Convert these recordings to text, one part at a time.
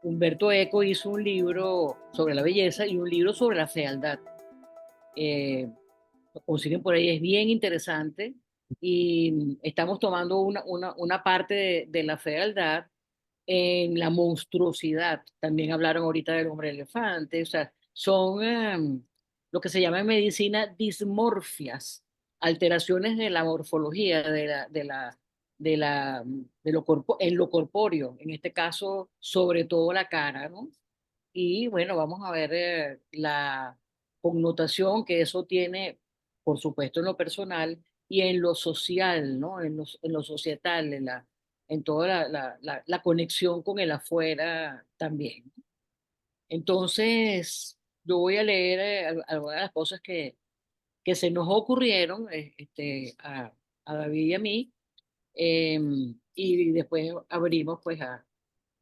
Humberto Eco hizo un libro sobre la belleza y un libro sobre la fealdad. Lo consiguen por ahí, es bien interesante. Y estamos tomando una parte de la fealdad en la monstruosidad. También hablaron ahorita del hombre elefante. O sea, son lo que se llama en medicina dismorfias, alteraciones de la morfología, en lo corpóreo, en este caso, sobre todo la cara, ¿no? Y bueno, vamos a ver la connotación que eso tiene, por supuesto, en lo personal y en lo social, ¿no? En lo societal, en toda la conexión con el afuera también. Entonces, yo voy a leer algunas de las cosas que se nos ocurrieron a David y a mí, y después abrimos pues a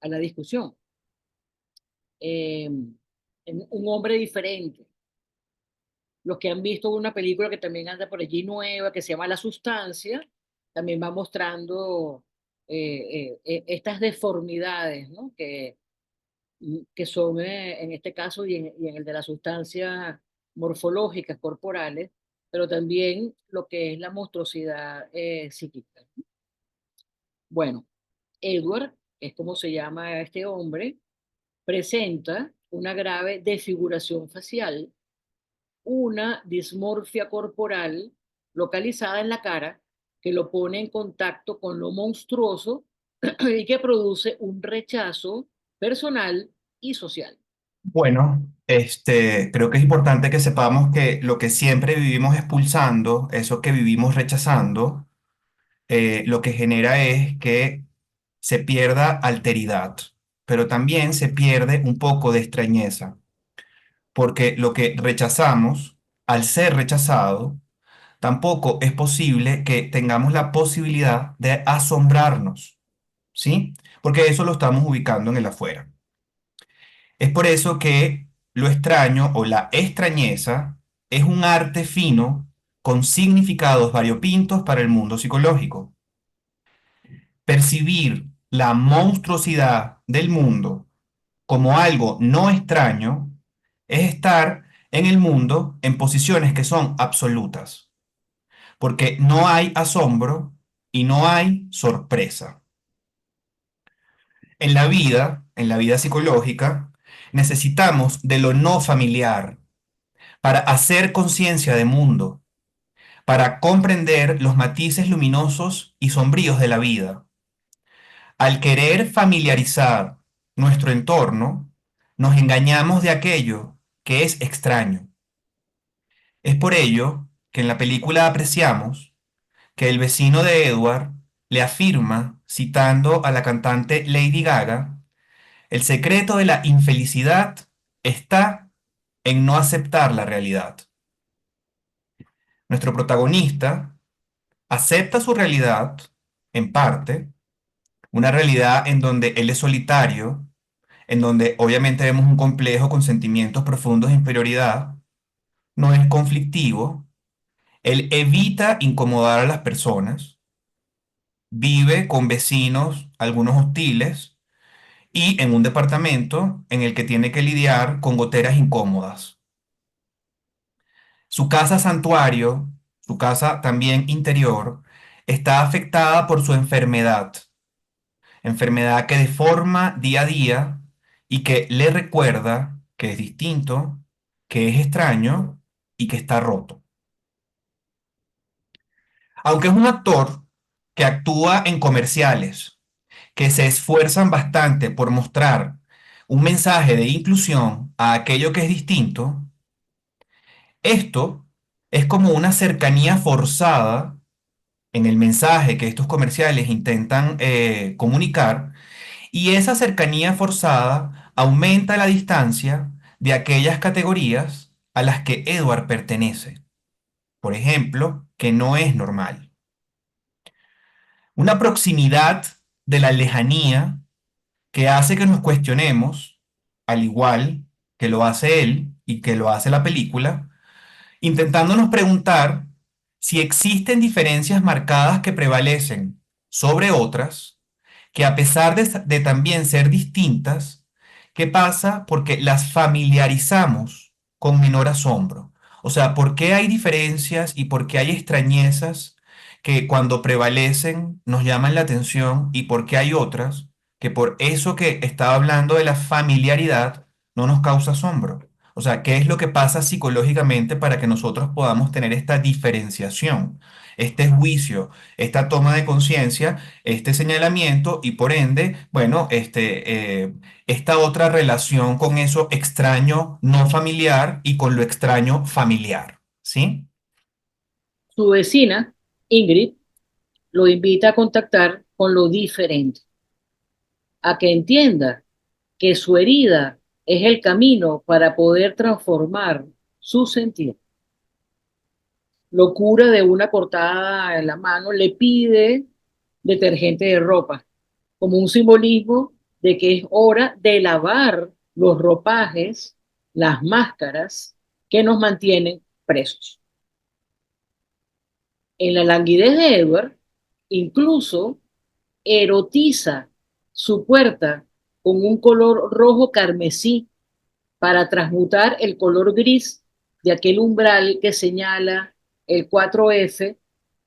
la discusión. Un hombre diferente. Los que han visto una película que también anda por allí nueva, que se llama La Sustancia, también va mostrando estas deformidades, ¿no? Que son en este caso y en el de la sustancia morfológicas corporales, pero también lo que es la monstruosidad psíquica. Bueno, Edward, es como se llama este hombre, presenta una grave desfiguración facial, una dismorfia corporal localizada en la cara que lo pone en contacto con lo monstruoso y que produce un rechazo personal y social. Bueno, creo que es importante que sepamos que lo que siempre vivimos expulsando, eso que vivimos rechazando, lo que genera es que se pierda alteridad, pero también se pierde un poco de extrañeza, porque lo que rechazamos, al ser rechazado, tampoco es posible que tengamos la posibilidad de asombrarnos, ¿sí? Porque eso lo estamos ubicando en el afuera. Es por eso que lo extraño o la extrañeza es un arte fino con significados variopintos para el mundo psicológico. Percibir la monstruosidad del mundo como algo no extraño es estar en el mundo en posiciones que son absolutas, porque no hay asombro y no hay sorpresa. En la vida psicológica, necesitamos de lo no familiar para hacer conciencia de mundo, para comprender los matices luminosos y sombríos de la vida. Al querer familiarizar nuestro entorno, nos engañamos de aquello que es extraño. Es por ello que en la película apreciamos que el vecino de Edward le afirma, citando a la cantante Lady Gaga, el secreto de la infelicidad está en no aceptar la realidad. Nuestro protagonista acepta su realidad, en parte, una realidad en donde él es solitario, en donde obviamente vemos un complejo con sentimientos profundos de inferioridad, no es conflictivo, él evita incomodar a las personas, vive con vecinos, algunos hostiles, y en un departamento en el que tiene que lidiar con goteras incómodas. Su casa santuario, su casa también interior, está afectada por su enfermedad, enfermedad que deforma día a día y que le recuerda que es distinto, que es extraño y que está roto. Aunque es un actor que actúa en comerciales, que se esfuerzan bastante por mostrar un mensaje de inclusión a aquello que es distinto, esto es como una cercanía forzada en el mensaje que estos comerciales intentan comunicar, y esa cercanía forzada aumenta la distancia de aquellas categorías a las que Edward pertenece. Por ejemplo, que no es normal. Una proximidad de la lejanía que hace que nos cuestionemos, al igual que lo hace él, y que lo hace la película, intentándonos preguntar si existen diferencias marcadas que prevalecen sobre otras, que a pesar de también ser distintas, ¿qué pasa? Porque las familiarizamos con menor asombro. O sea, ¿por qué hay diferencias y por qué hay extrañezas que cuando prevalecen nos llaman la atención y por qué hay otras que por eso que estaba hablando de la familiaridad no nos causa asombro? O sea, ¿qué es lo que pasa psicológicamente para que nosotros podamos tener esta diferenciación, este juicio, esta toma de conciencia, este señalamiento y por ende, bueno, esta otra relación con eso extraño no familiar y con lo extraño familiar, ¿sí? Su vecina, Ingrid, lo invita a contactar con lo diferente, a que entienda que su herida es el camino para poder transformar su sentir. Lo cura de una cortada en la mano, le pide detergente de ropa, como un simbolismo de que es hora de lavar los ropajes, las máscaras que nos mantienen presos. En la languidez de Edward, incluso erotiza su puerta con un color rojo carmesí para transmutar el color gris de aquel umbral que señala el 4F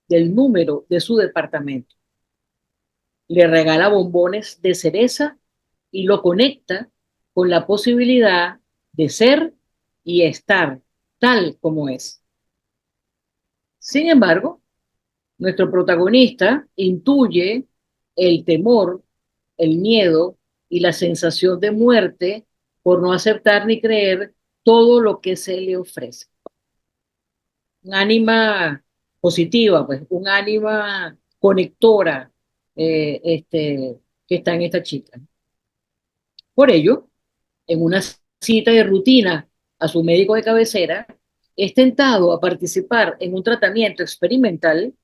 del número de su departamento. Le regala bombones de cereza y lo conecta con la posibilidad de ser y estar tal como es. Sin embargo, nuestro protagonista intuye el temor, el miedo y la sensación de muerte por no aceptar ni creer todo lo que se le ofrece. Un ánima positiva, pues, un ánima conectora que está en esta chica. Por ello, en una cita de rutina a su médico de cabecera, es tentado a participar en un tratamiento experimental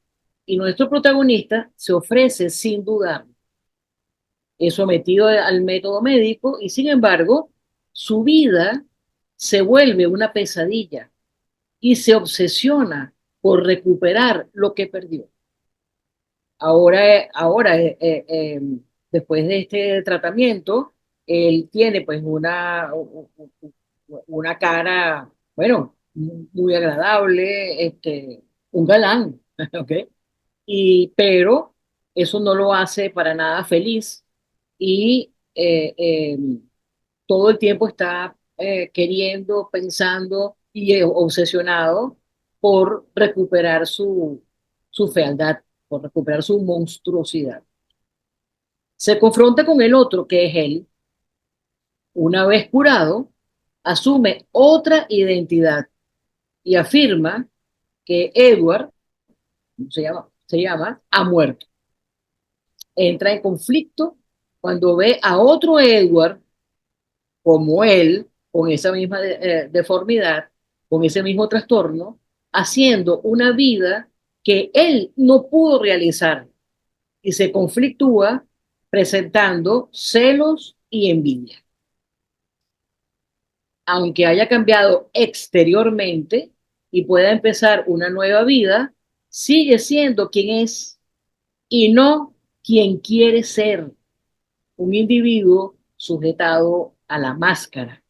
y nuestro protagonista se ofrece sin dudar. Es sometido al método médico y sin embargo, su vida se vuelve una pesadilla y se obsesiona por recuperar lo que perdió. Ahora después de este tratamiento, él tiene pues una cara, bueno, muy agradable, un galán, ¿ok? Pero eso no lo hace para nada feliz y todo el tiempo está queriendo, pensando y obsesionado por recuperar su fealdad, por recuperar su monstruosidad. Se confronta con el otro, que es él. Una vez curado, asume otra identidad y afirma que Edward, se llama, ha muerto. Entra en conflicto cuando ve a otro Edward como él, con esa misma deformidad, con ese mismo trastorno, haciendo una vida que él no pudo realizar y se conflictúa presentando celos y envidia. Aunque haya cambiado exteriormente y pueda empezar una nueva vida, sigue siendo quien es y no quien quiere ser, un individuo sujetado a la máscara.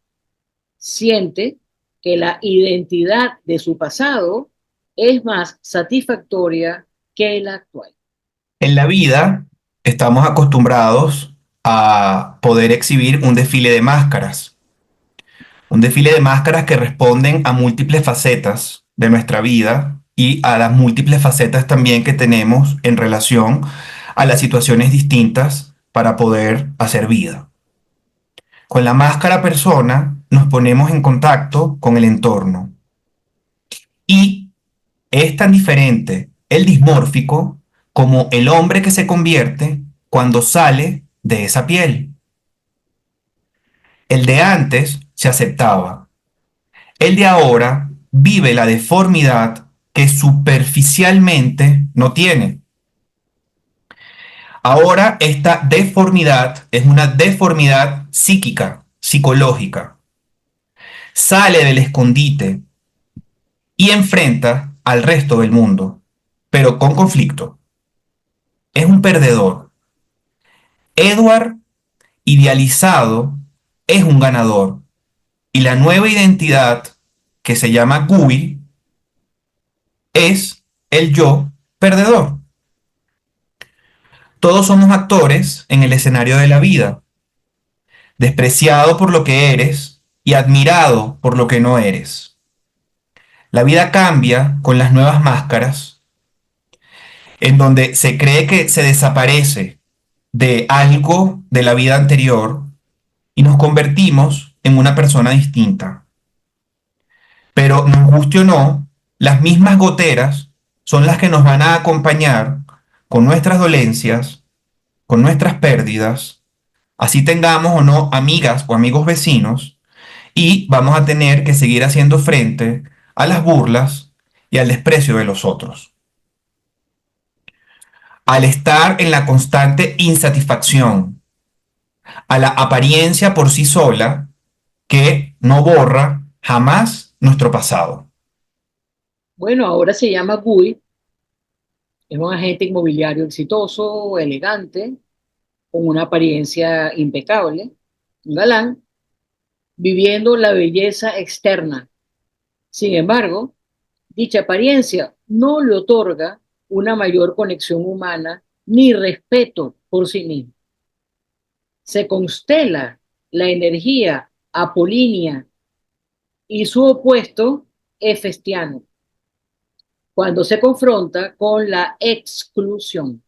Siente que la identidad de su pasado es más satisfactoria que la actual. En la vida estamos acostumbrados a poder exhibir un desfile de máscaras. Un desfile de máscaras que responden a múltiples facetas de nuestra vida y a las múltiples facetas también que tenemos en relación a las situaciones distintas para poder hacer vida. Con la máscara persona nos ponemos en contacto con el entorno y es tan diferente el dismórfico como el hombre que se convierte cuando sale de esa piel. El de antes se aceptaba. El de ahora vive la deformidad que superficialmente no tiene. Ahora esta deformidad es una deformidad psíquica, psicológica. Sale del escondite y enfrenta al resto del mundo, pero con conflicto. Es un perdedor. Edward, idealizado, es un ganador. Y la nueva identidad, que se llama Guy, es el yo perdedor. Todos somos actores en el escenario de la vida, despreciado por lo que eres y admirado por lo que no eres. La vida cambia con las nuevas máscaras, en donde se cree que se desaparece de algo de la vida anterior y nos convertimos en una persona distinta. Pero nos guste o no, las mismas goteras son las que nos van a acompañar con nuestras dolencias, con nuestras pérdidas, así tengamos o no amigas o amigos vecinos, y vamos a tener que seguir haciendo frente a las burlas y al desprecio de los otros. Al estar en la constante insatisfacción, a la apariencia por sí sola que no borra jamás nuestro pasado. Bueno, ahora se llama Guy, es un agente inmobiliario exitoso, elegante, con una apariencia impecable, un galán, viviendo la belleza externa. Sin embargo, dicha apariencia no le otorga una mayor conexión humana ni respeto por sí mismo. Se constela la energía apolínea y su opuesto hefestiano cuando se confronta con la exclusión,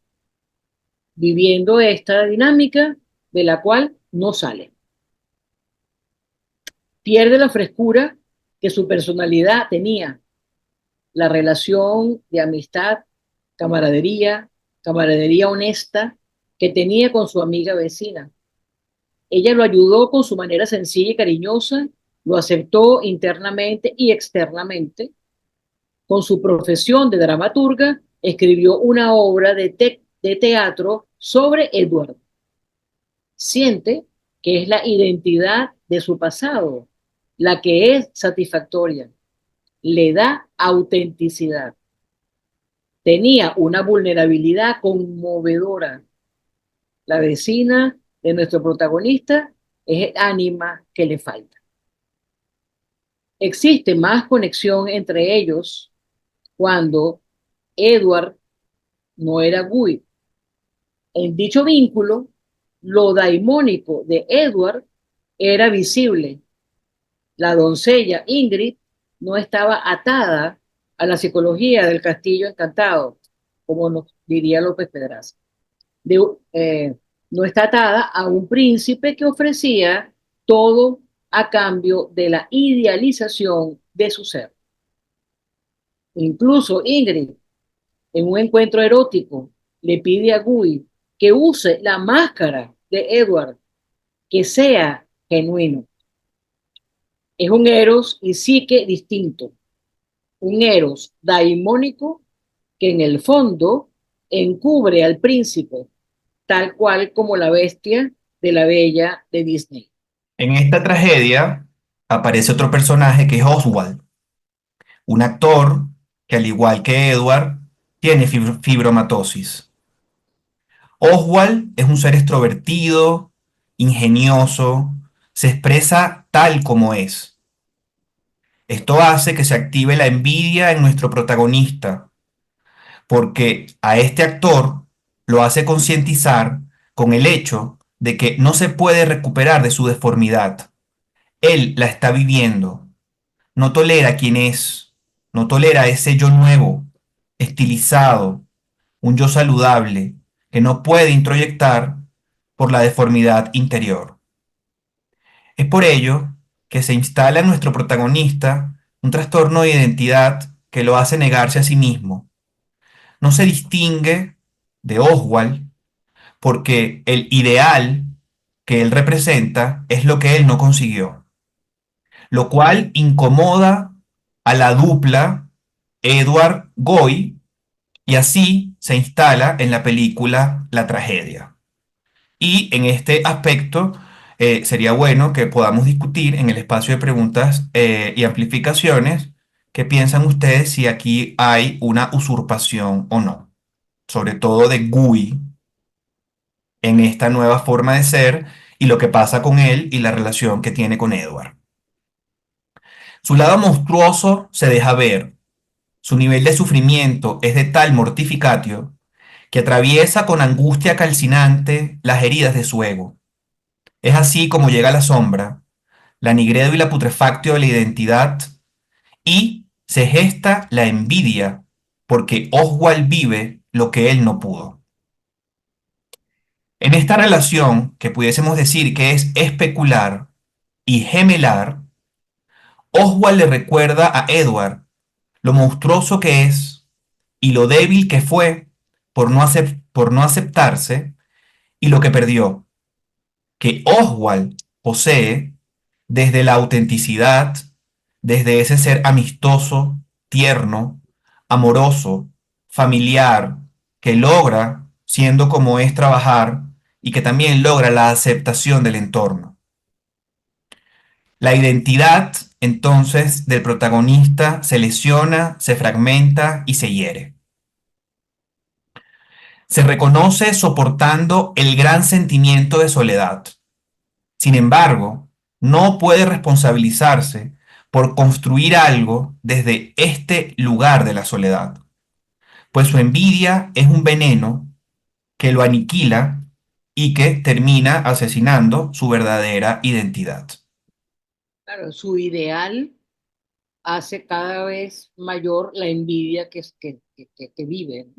viviendo esta dinámica de la cual no sale. Pierde la frescura que su personalidad tenía, la relación de amistad, camaradería, camaradería honesta que tenía con su amiga vecina. Ella lo ayudó con su manera sencilla y cariñosa, lo aceptó internamente y externamente. Con su profesión de dramaturga, escribió una obra de teatro sobre Edward. Siente que es la identidad de su pasado la que es satisfactoria, le da autenticidad. Tenía una vulnerabilidad conmovedora. La vecina de nuestro protagonista es el ánima que le falta. Existe más conexión entre ellos cuando Edward no era Guy. En dicho vínculo, lo daimónico de Edward era visible. La doncella Ingrid no estaba atada a la psicología del castillo encantado, como nos diría López Pedraza. De, eh, no está atada a un príncipe que ofrecía todo a cambio de la idealización de su ser. Incluso Ingrid, en un encuentro erótico, le pide a Guy que use la máscara de Edward, que sea genuino. Es un Eros y psique distinto, un Eros daimónico que en el fondo encubre al príncipe, tal cual como la bestia de la bella de Disney. En esta tragedia aparece otro personaje que es Oswald, un actor que al igual que Edward tiene fibromatosis. Oswald es un ser extrovertido, ingenioso, se expresa tal como es. Esto hace que se active la envidia en nuestro protagonista, porque a este actor lo hace concientizar con el hecho de que no se puede recuperar de su deformidad. Él la está viviendo, no tolera quién es, no tolera ese yo nuevo, estilizado, un yo saludable, que no puede introyectar por la deformidad interior. Es por ello que se instala en nuestro protagonista un trastorno de identidad que lo hace negarse a sí mismo. No se distingue de Oswald porque el ideal que él representa es lo que él no consiguió, lo cual incomoda a la dupla Edward Goy y así se instala en la película La Tragedia. Y en este aspecto, sería bueno que podamos discutir en el espacio de preguntas y amplificaciones qué piensan ustedes si aquí hay una usurpación o no, sobre todo de Gui en esta nueva forma de ser y lo que pasa con él y la relación que tiene con Edward. Su lado monstruoso se deja ver, su nivel de sufrimiento es de tal mortificatio que atraviesa con angustia calcinante las heridas de su ego. Es así como llega la sombra, la nigredo y la putrefactio de la identidad, y se gesta la envidia porque Oswald vive lo que él no pudo. En esta relación, que pudiésemos decir que es especular y gemelar, Oswald le recuerda a Edward lo monstruoso que es y lo débil que fue por no aceptarse y lo que perdió, que Oswald posee desde la autenticidad, desde ese ser amistoso, tierno, amoroso, familiar, que logra, siendo como es trabajar, y que también logra la aceptación del entorno. La identidad, entonces, del protagonista se lesiona, se fragmenta y se hiere. Se reconoce soportando el gran sentimiento de soledad. Sin embargo, no puede responsabilizarse por construir algo desde este lugar de la soledad, pues su envidia es un veneno que lo aniquila y que termina asesinando su verdadera identidad. Claro, su ideal hace cada vez mayor la envidia que vive, ¿no?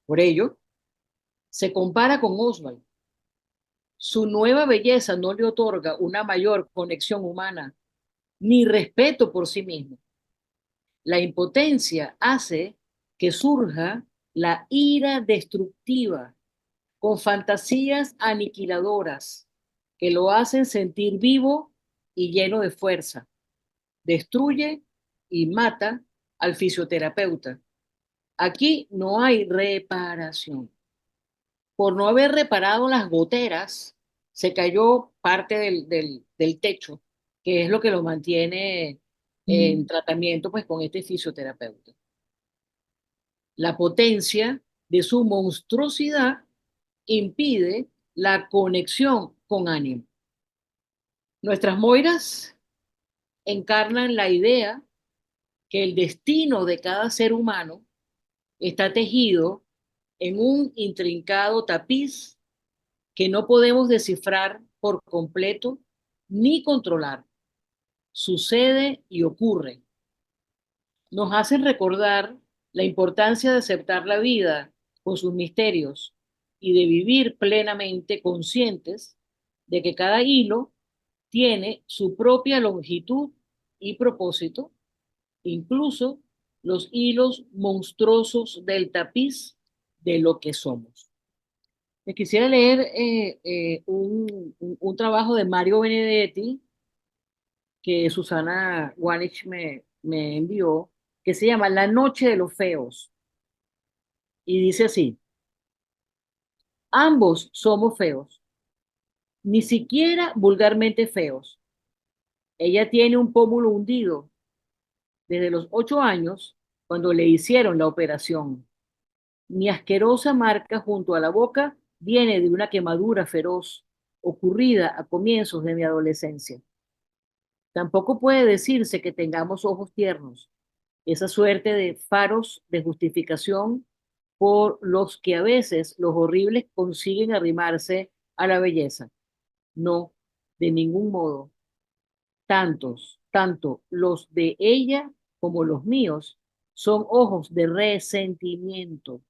Por ello, se compara con Oswald. Su nueva belleza no le otorga una mayor conexión humana ni respeto por sí mismo. La impotencia hace que surja la ira destructiva con fantasías aniquiladoras que lo hacen sentir vivo y lleno de fuerza. Destruye y mata al fisioterapeuta. Aquí no hay reparación. Por no haber reparado las goteras, se cayó parte del techo, que es lo que lo mantiene en tratamiento pues, con este fisioterapeuta. La potencia de su monstruosidad impide la conexión con ánimo. Nuestras moiras encarnan la idea que el destino de cada ser humano está tejido en un intrincado tapiz que no podemos descifrar por completo ni controlar. Sucede y ocurre. Nos hacen recordar la importancia de aceptar la vida con sus misterios y de vivir plenamente conscientes de que cada hilo tiene su propia longitud y propósito, incluso los hilos monstruosos del tapiz de lo que somos. Me quisiera leer un trabajo de Mario Benedetti que Susana Wanich me envió, que se llama La Noche de los Feos. Y dice así, ambos somos feos, ni siquiera vulgarmente feos. Ella tiene un pómulo hundido desde los 8 años, cuando le hicieron la operación. Mi asquerosa marca junto a la boca viene de una quemadura feroz ocurrida a comienzos de mi adolescencia. Tampoco puede decirse que tengamos ojos tiernos, esa suerte de faros de justificación por los que a veces los horribles consiguen arrimarse a la belleza. No, de ningún modo. Tanto los de ella como los míos, son ojos de resentimiento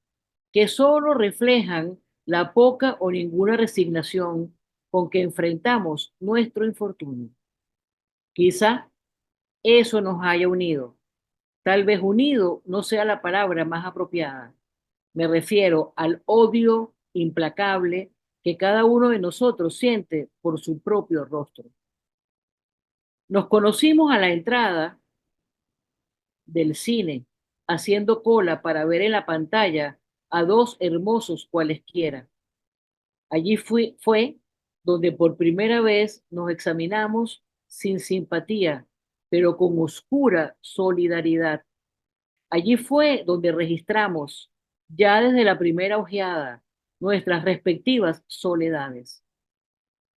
que solo reflejan la poca o ninguna resignación con que enfrentamos nuestro infortunio. Quizá eso nos haya unido. Tal vez unido no sea la palabra más apropiada. Me refiero al odio implacable que cada uno de nosotros siente por su propio rostro. Nos conocimos a la entrada del cine, haciendo cola para ver en la pantalla a dos hermosos cualesquiera. Allí fue donde por primera vez nos examinamos sin simpatía, pero con oscura solidaridad. Allí fue donde registramos, ya desde la primera ojeada, nuestras respectivas soledades.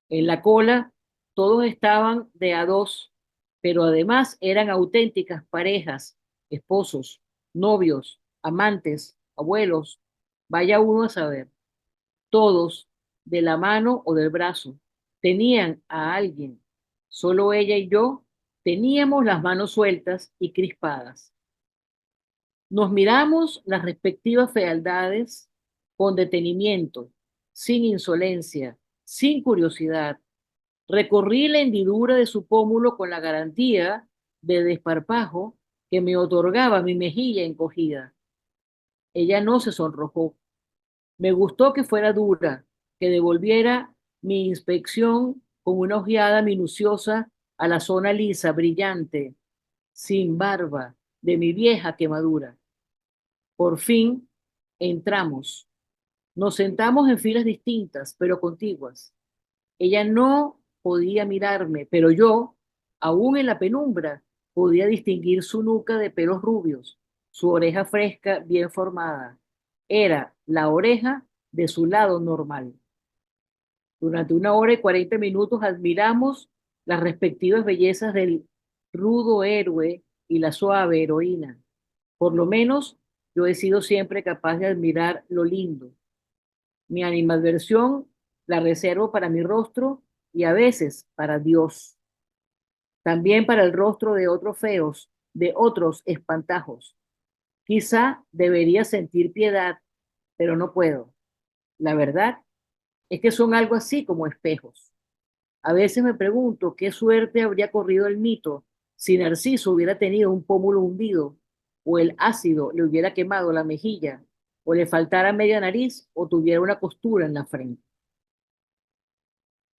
En la cola todos estaban de a dos, pero además eran auténticas parejas, esposos, novios, amantes, abuelos, vaya uno a saber. Todos, de la mano o del brazo, tenían a alguien. Solo ella y yo teníamos las manos sueltas y crispadas. Nos miramos las respectivas fealdades con detenimiento, sin insolencia, sin curiosidad. Recorrí la hendidura de su pómulo con la garantía de desparpajo que me otorgaba mi mejilla encogida. Ella no se sonrojó. Me gustó que fuera dura, que devolviera mi inspección con una ojeada minuciosa a la zona lisa, brillante, sin barba, de mi vieja quemadura. Por fin entramos. Nos sentamos en filas distintas, pero contiguas. Ella no podía mirarme, pero yo, aún en la penumbra, podía distinguir su nuca de pelos rubios, su oreja fresca, bien formada. Era la oreja de su lado normal. Durante 1 hora y 40 minutos admiramos las respectivas bellezas del rudo héroe y la suave heroína. Por lo menos yo he sido siempre capaz de admirar lo lindo. Mi animadversión la reservo para mi rostro y a veces para Dios. También para el rostro de otros feos, de otros espantajos. Quizá debería sentir piedad, pero no puedo. La verdad es que son algo así como espejos. A veces me pregunto qué suerte habría corrido el mito si Narciso hubiera tenido un pómulo hundido, o el ácido le hubiera quemado la mejilla, o le faltara media nariz, o tuviera una costura en la frente.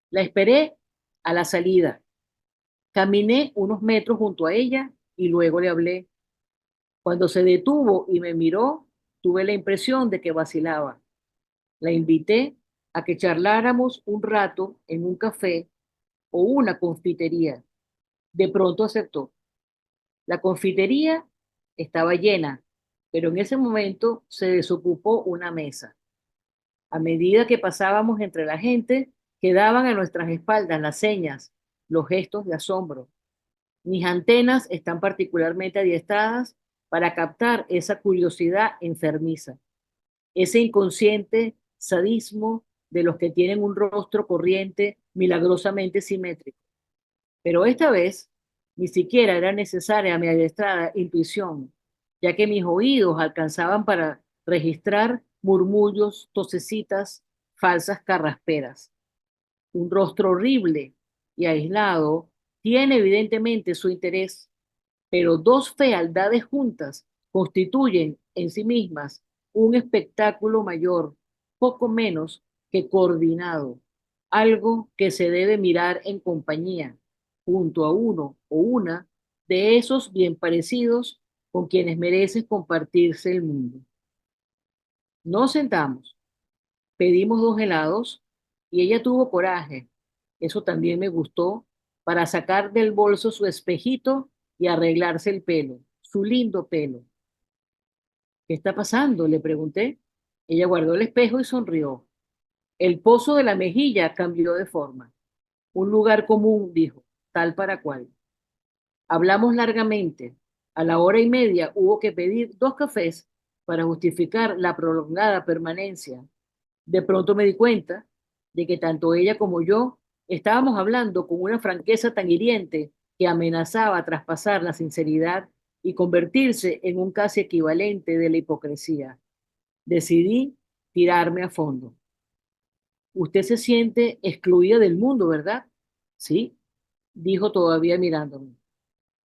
La esperé a la salida. Caminé unos metros junto a ella y luego le hablé. Cuando se detuvo y me miró, tuve la impresión de que vacilaba. La invité a que charláramos un rato en un café o una confitería. De pronto aceptó. La confitería estaba llena, pero en ese momento se desocupó una mesa. A medida que pasábamos entre la gente, quedaban a nuestras espaldas las señas, los gestos de asombro. Mis antenas están particularmente adiestradas para captar esa curiosidad enfermiza, ese inconsciente sadismo de los que tienen un rostro corriente milagrosamente simétrico. Pero esta vez ni siquiera era necesaria mi adiestrada intuición, ya que mis oídos alcanzaban para registrar murmullos, tosecitas, falsas carrasperas. Un rostro horrible y aislado tiene evidentemente su interés, pero dos fealdades juntas constituyen en sí mismas un espectáculo mayor, poco menos que coordinado, algo que se debe mirar en compañía, junto a uno o una de esos bien parecidos con quienes merecen compartirse el mundo. Nos sentamos, pedimos 2 helados y ella tuvo coraje, eso también me gustó, para sacar del bolso su espejito y arreglarse el pelo, su lindo pelo. ¿Qué está pasando? Le pregunté. Ella guardó el espejo y sonrió. El pozo de la mejilla cambió de forma. Un lugar común, dijo, tal para cual. Hablamos largamente. A la 1 hora y media hubo que pedir 2 cafés para justificar la prolongada permanencia. De pronto me di cuenta de que tanto ella como yo estábamos hablando con una franqueza tan hiriente que amenazaba traspasar la sinceridad y convertirse en un casi equivalente de la hipocresía. Decidí tirarme a fondo. Usted se siente excluida del mundo, ¿verdad? Sí, dijo todavía mirándome.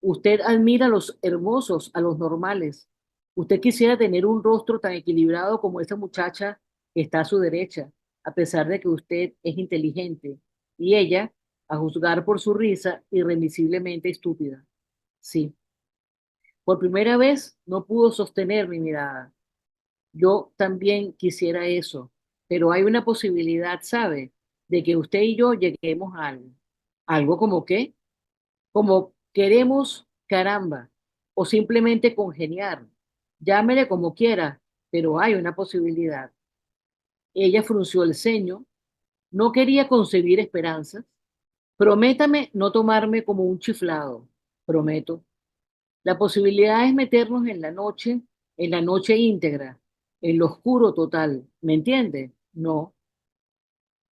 Usted admira a los hermosos, a los normales. Usted quisiera tener un rostro tan equilibrado como esa muchacha que está a su derecha, a pesar de que usted es inteligente y ella, a juzgar por su risa, irremisiblemente estúpida. Sí, por primera vez no pudo sostener mi mirada. Yo también quisiera eso, pero hay una posibilidad, ¿sabe? de que usted y yo lleguemos a algo. Algo como qué, como queremos, caramba, o simplemente congeniar. Llámele como quiera, pero hay una posibilidad. Ella frunció el ceño, no quería concebir esperanzas. Prométame no tomarme como un chiflado. Prometo. La posibilidad es meternos en la noche íntegra, en lo oscuro total. ¿Me entiende? No.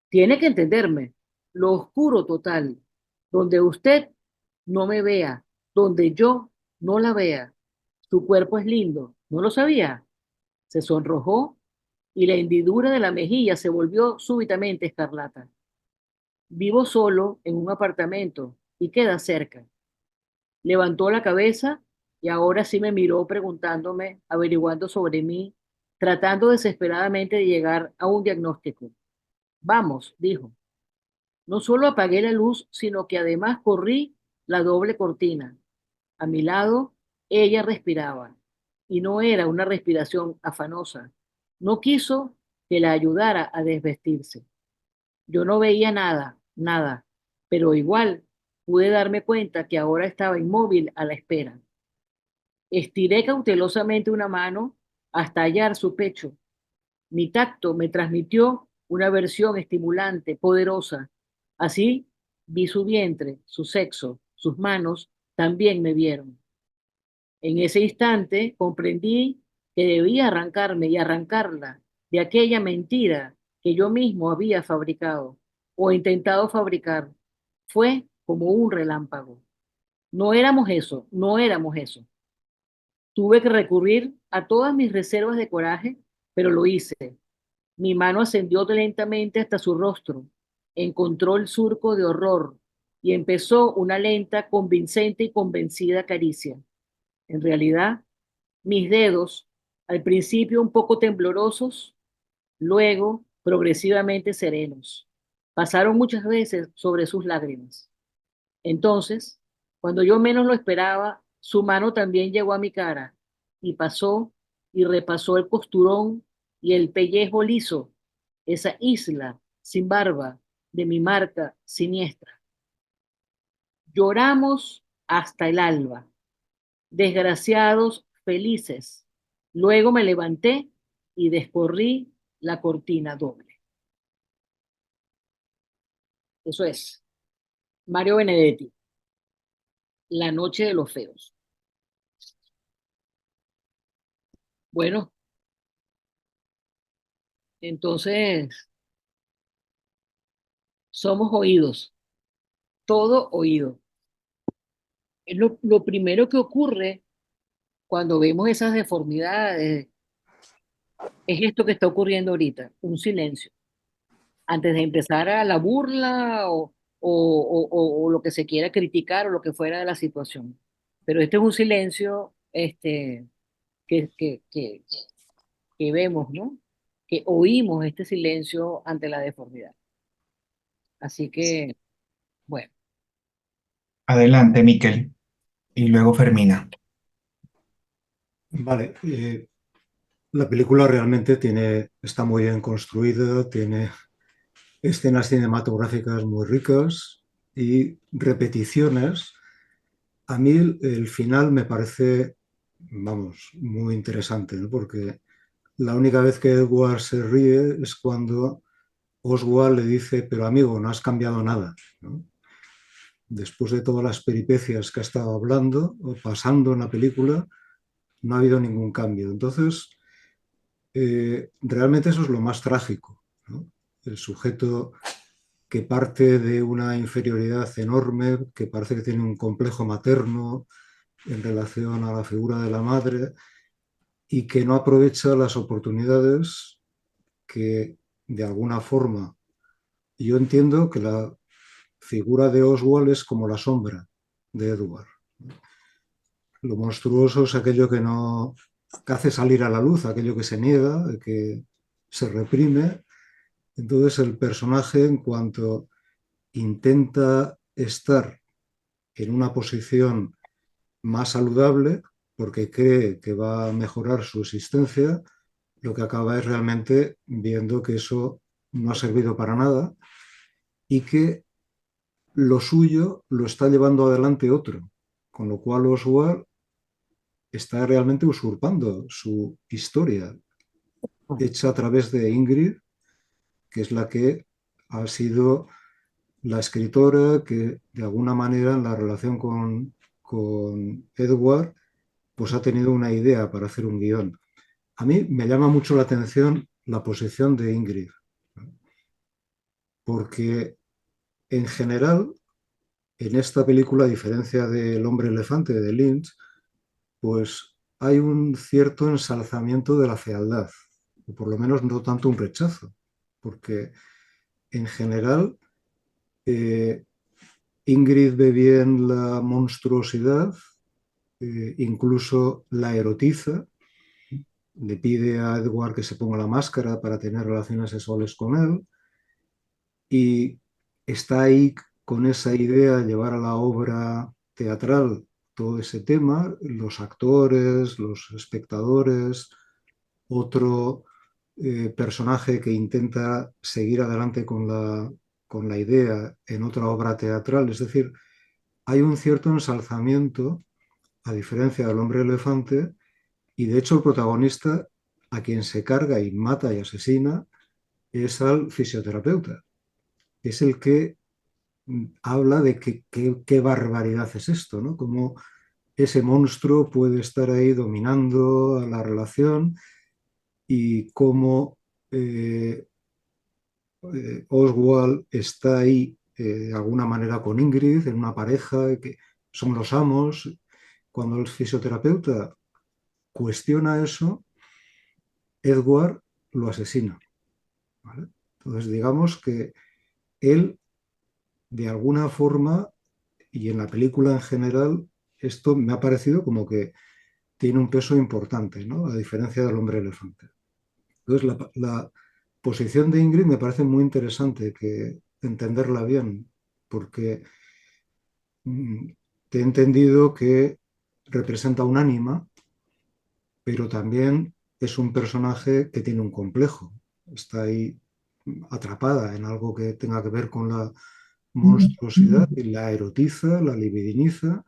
Tiene que entenderme. Lo oscuro total, donde usted no me vea, donde yo no la vea. Su cuerpo es lindo. ¿No lo sabía? Se sonrojó y la hendidura de la mejilla se volvió súbitamente escarlata. Vivo solo en un apartamento y queda cerca. Levantó la cabeza y ahora sí me miró preguntándome, averiguando sobre mí, tratando desesperadamente de llegar a un diagnóstico. Vamos, dijo. No solo apagué la luz, sino que además corrí la doble cortina. A mi lado, ella respiraba. Y no era una respiración afanosa. No quiso que la ayudara a desvestirse. Yo no veía nada, nada, pero igual pude darme cuenta que ahora estaba inmóvil a la espera. Estiré cautelosamente una mano hasta hallar su pecho. Mi tacto me transmitió una versión estimulante, poderosa. Así vi su vientre, su sexo, sus manos también me vieron. En ese instante comprendí que debía arrancarme y arrancarla de aquella mentira que yo mismo había fabricado o intentado fabricar. Fue como un relámpago. No éramos eso, no éramos eso. Tuve que recurrir a todas mis reservas de coraje, pero lo hice. Mi mano ascendió lentamente hasta su rostro, encontró el surco de horror y empezó una lenta, convincente y convencida caricia. En realidad, mis dedos, al principio un poco temblorosos, luego progresivamente serenos, pasaron muchas veces sobre sus lágrimas. Entonces, cuando yo menos lo esperaba, su mano también llegó a mi cara y pasó y repasó el costurón y el pellejo liso, esa isla sin barba de mi marca siniestra. Lloramos hasta el alba, desgraciados, felices. Luego me levanté y descorrí la cortina doble. Eso es, Mario Benedetti, La noche de los feos. Bueno, entonces somos oídos, todo oído. Lo primero que ocurre cuando vemos esas deformidades es esto que está ocurriendo ahorita, un silencio. Antes de empezar a la burla o lo que se quiera criticar o lo que fuera de la situación. Pero este es un silencio que, que, que, que vemos, ¿no? Que oímos este silencio ante la deformidad. Así que, bueno, Adelante, Miquel, y luego Fermina. Vale, la película realmente está muy bien construida, tiene escenas cinematográficas muy ricas y repeticiones. A mí el final me parece, vamos, muy interesante, ¿no? Porque la única vez que Edward se ríe es cuando Oswald le dice, pero amigo, no has cambiado nada, ¿no? Después de todas las peripecias que ha estado hablando o pasando en la película, no ha habido ningún cambio. Entonces, realmente eso es lo más trágico, ¿no? El sujeto que parte de una inferioridad enorme, que parece que tiene un complejo materno en relación a la figura de la madre y que no aprovecha las oportunidades que de alguna forma yo entiendo que la figura de Oswald es como la sombra de Edward. Lo monstruoso es aquello que hace salir a la luz, aquello que se niega, que se reprime. Entonces el personaje, en cuanto intenta estar en una posición más saludable, porque cree que va a mejorar su existencia, lo que acaba es realmente viendo que eso no ha servido para nada y que lo suyo lo está llevando adelante otro, con lo cual Oswald está realmente usurpando su historia hecha a través de Ingrid, que es la que ha sido la escritora que de alguna manera en la relación con Edward pues ha tenido una idea para hacer un guión. A mí me llama mucho la atención la posición de Ingrid, porque en general en esta película, a diferencia del Hombre Elefante de Lynch, pues hay un cierto ensalzamiento de la fealdad, o por lo menos no tanto un rechazo, porque en general eh, Ingrid ve bien la monstruosidad, incluso la erotiza, le pide a Edward que se ponga la máscara para tener relaciones sexuales con él y está ahí con esa idea de llevar a la obra teatral todo ese tema, los actores, los espectadores, otro personaje que intenta seguir adelante con la idea en otra obra teatral. Es decir, hay un cierto ensalzamiento, a diferencia del hombre elefante, y de hecho el protagonista a quien se carga y mata y asesina es al fisioterapeuta. Es el que habla de qué barbaridad es esto, ¿no? Cómo ese monstruo puede estar ahí dominando a la relación y cómo Oswald está ahí de alguna manera con Ingrid, en una pareja, que son los amos. Cuando el fisioterapeuta cuestiona eso, Edward lo asesina, ¿vale? Entonces, digamos que él, de alguna forma, y en la película en general, esto me ha parecido como que tiene un peso importante, ¿no? A diferencia del hombre elefante. Entonces, la posición de Ingrid me parece muy interesante que entenderla bien, porque mm, te he entendido que representa un ánima, pero también es un personaje que tiene un complejo. Está ahí atrapada en algo que tenga que ver con la monstruosidad y la erotiza, la libidiniza,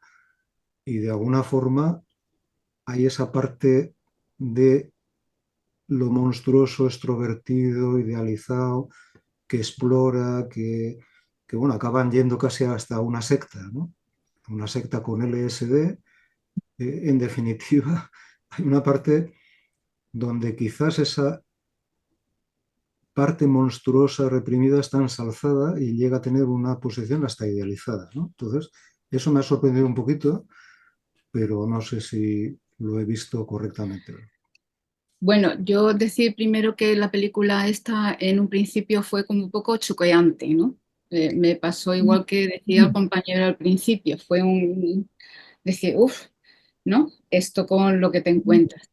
y de alguna forma hay esa parte de lo monstruoso, extrovertido, idealizado, que explora, bueno, acaban yendo casi hasta una secta, ¿no? Una secta con LSD. En definitiva, hay una parte donde quizás esa parte monstruosa reprimida está ensalzada y llega a tener una posición hasta idealizada, ¿no? Entonces, eso me ha sorprendido un poquito, pero no sé si lo he visto correctamente. Bueno, yo decir primero que la película esta en un principio fue como un poco choqueante, ¿no? Me pasó igual que decía el compañero al principio, fue decir, uff, ¿no? Esto con lo que te encuentras.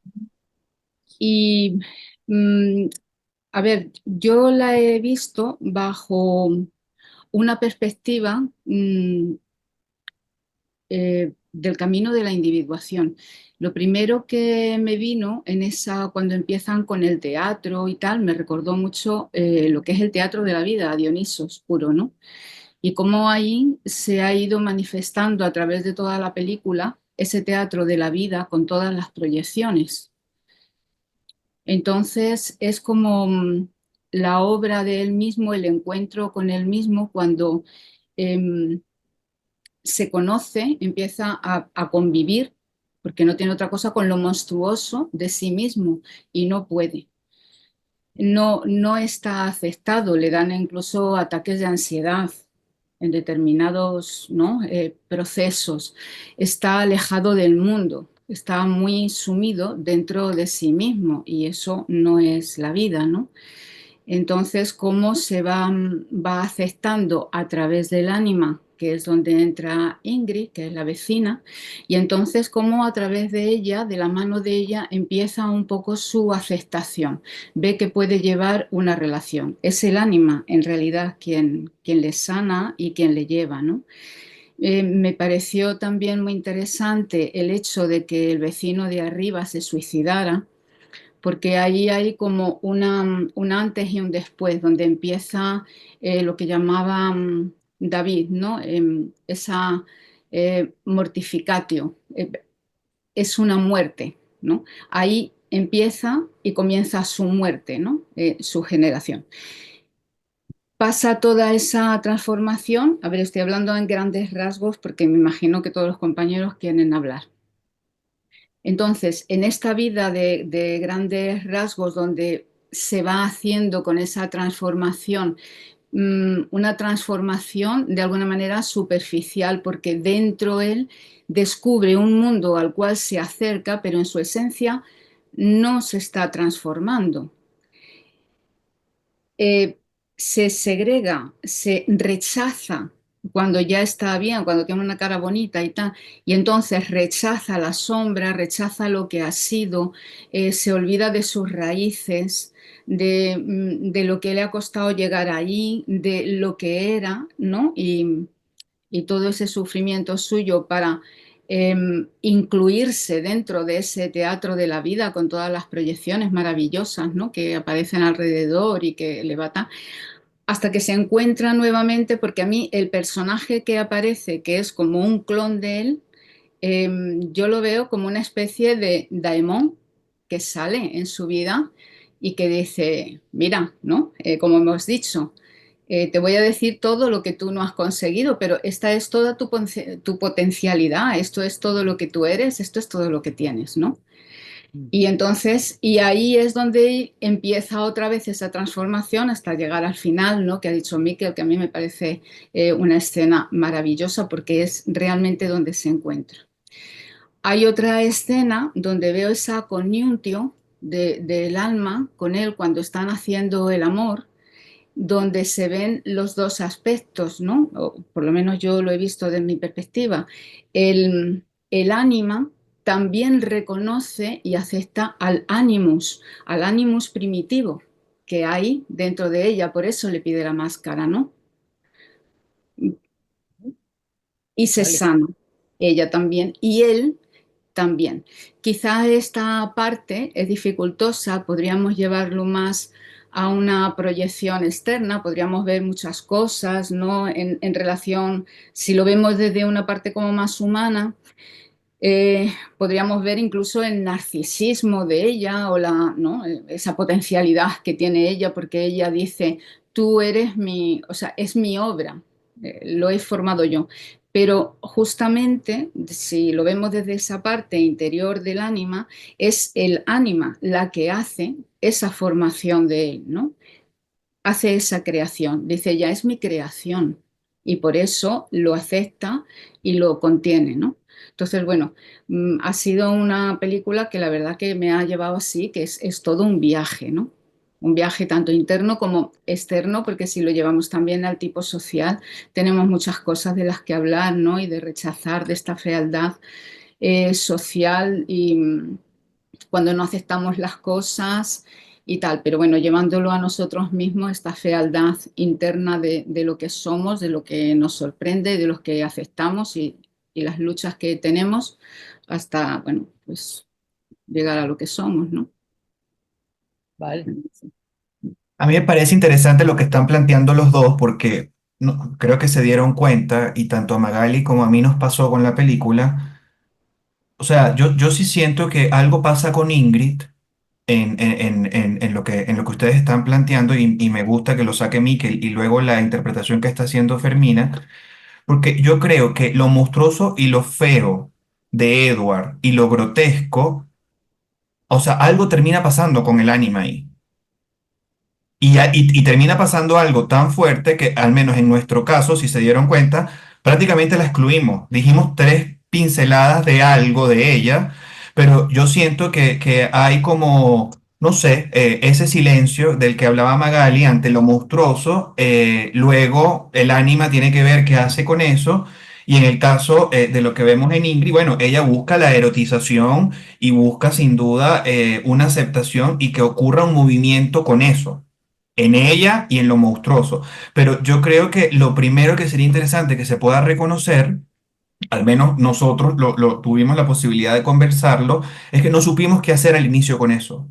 Y, mm, a ver, yo la he visto bajo una perspectiva del camino de la individuación. Lo primero que me vino en esa, cuando empiezan con el teatro y tal, me recordó mucho lo que es el teatro de la vida, a Dionisos puro, ¿no? Y cómo ahí se ha ido manifestando a través de toda la película ese teatro de la vida con todas las proyecciones. Entonces es como la obra de él mismo, el encuentro con él mismo cuando se conoce, empieza a convivir, porque no tiene otra cosa con lo monstruoso de sí mismo y no puede. No está aceptado, le dan incluso ataques de ansiedad en determinados, ¿no? Procesos. Está alejado del mundo, está muy sumido dentro de sí mismo y eso no es la vida, ¿no? Entonces, cómo se va aceptando a través del ánima, que es donde entra Ingrid, que es la vecina, y entonces cómo a través de ella, de la mano de ella, empieza un poco su aceptación, ve que puede llevar una relación. Es el ánima, en realidad, quien le sana y quien le lleva, ¿no? Me pareció también muy interesante el hecho de que el vecino de arriba se suicidara, porque ahí hay como un antes y un después, donde empieza lo que llamaba David, ¿no? Esa mortificatio, es una muerte, ¿no? Ahí empieza y comienza su muerte, ¿no? Su generación. Pasa toda esa transformación, a ver, estoy hablando en grandes rasgos porque me imagino que todos los compañeros quieren hablar. Entonces, en esta vida de grandes rasgos donde se va haciendo con esa transformación, una transformación de alguna manera superficial, porque dentro él descubre un mundo al cual se acerca, pero en su esencia no se está transformando. Se segrega, se rechaza cuando ya está bien, cuando tiene una cara bonita y tal, y entonces rechaza la sombra, rechaza lo que ha sido, se olvida de sus raíces, de lo que le ha costado llegar allí, de lo que era, ¿no? Y todo ese sufrimiento suyo para incluirse dentro de ese teatro de la vida con todas las proyecciones maravillosas, ¿no? Que aparecen alrededor y que le batan, hasta que se encuentra nuevamente, porque a mí el personaje que aparece, que es como un clon de él, yo lo veo como una especie de daemon que sale en su vida y que dice, mira, ¿no? Como hemos dicho, te voy a decir todo lo que tú no has conseguido, pero esta es toda tu potencialidad, esto es todo lo que tú eres, esto es todo lo que tienes, ¿no? Y entonces, y ahí es donde empieza otra vez esa transformación hasta llegar al final, ¿no? Que ha dicho Miquel, que a mí me parece una escena maravillosa porque es realmente donde se encuentra. Hay otra escena donde veo esa coniuntio del alma con él cuando están haciendo el amor, donde se ven los dos aspectos, ¿no? O por lo menos yo lo he visto desde mi perspectiva. El ánima también reconoce y acepta al animus primitivo que hay dentro de ella, por eso le pide la máscara, ¿no? Y se Vale. sana, ella también, y él también. Quizás esta parte es dificultosa, podríamos llevarlo más a una proyección externa, podríamos ver muchas cosas, ¿no? En relación, si lo vemos desde una parte como más humana, podríamos ver incluso el narcisismo de ella o ¿no? Esa potencialidad que tiene ella, porque ella dice, tú eres o sea, es mi obra, lo he formado yo. Pero justamente, si lo vemos desde esa parte interior del ánima, es el ánima la que hace esa formación de él, ¿no? Hace esa creación, dice, ya es mi creación y por eso lo acepta y lo contiene, ¿no? Entonces, bueno, ha sido una película que la verdad que me ha llevado así, que es todo un viaje, ¿no? Un viaje tanto interno como externo, porque si lo llevamos también al tipo social, tenemos muchas cosas de las que hablar, ¿no? Y de rechazar de esta fealdad social y cuando no aceptamos las cosas y tal, pero bueno, llevándolo a nosotros mismos, esta fealdad interna de lo que somos, de lo que nos sorprende, de lo que aceptamos y las luchas que tenemos hasta, bueno, pues llegar a lo que somos, ¿no? Vale. A mí me parece interesante lo que están planteando los dos porque creo que se dieron cuenta y tanto a Magali como a mí nos pasó con la película. O sea, yo sí siento que algo pasa con Ingrid en lo que ustedes están planteando y me gusta que lo saque Miquel y luego la interpretación que está haciendo Fermina, porque yo creo que lo monstruoso y lo feo de Edward y lo grotesco, o sea, algo termina pasando con el anime ahí. Y termina pasando algo tan fuerte que, al menos en nuestro caso, si se dieron cuenta, prácticamente la excluimos. Dijimos tres pinceladas de algo de ella, pero yo siento que hay como, no sé, ese silencio del que hablaba Magali ante lo monstruoso. Luego el ánima tiene que ver qué hace con eso. Y en el caso de lo que vemos en Ingrid, bueno, ella busca la erotización y busca sin duda una aceptación y que ocurra un movimiento con eso en ella y en lo monstruoso. Pero yo creo que lo primero que sería interesante que se pueda reconocer, al menos nosotros tuvimos la posibilidad de conversarlo, es que no supimos qué hacer al inicio con eso.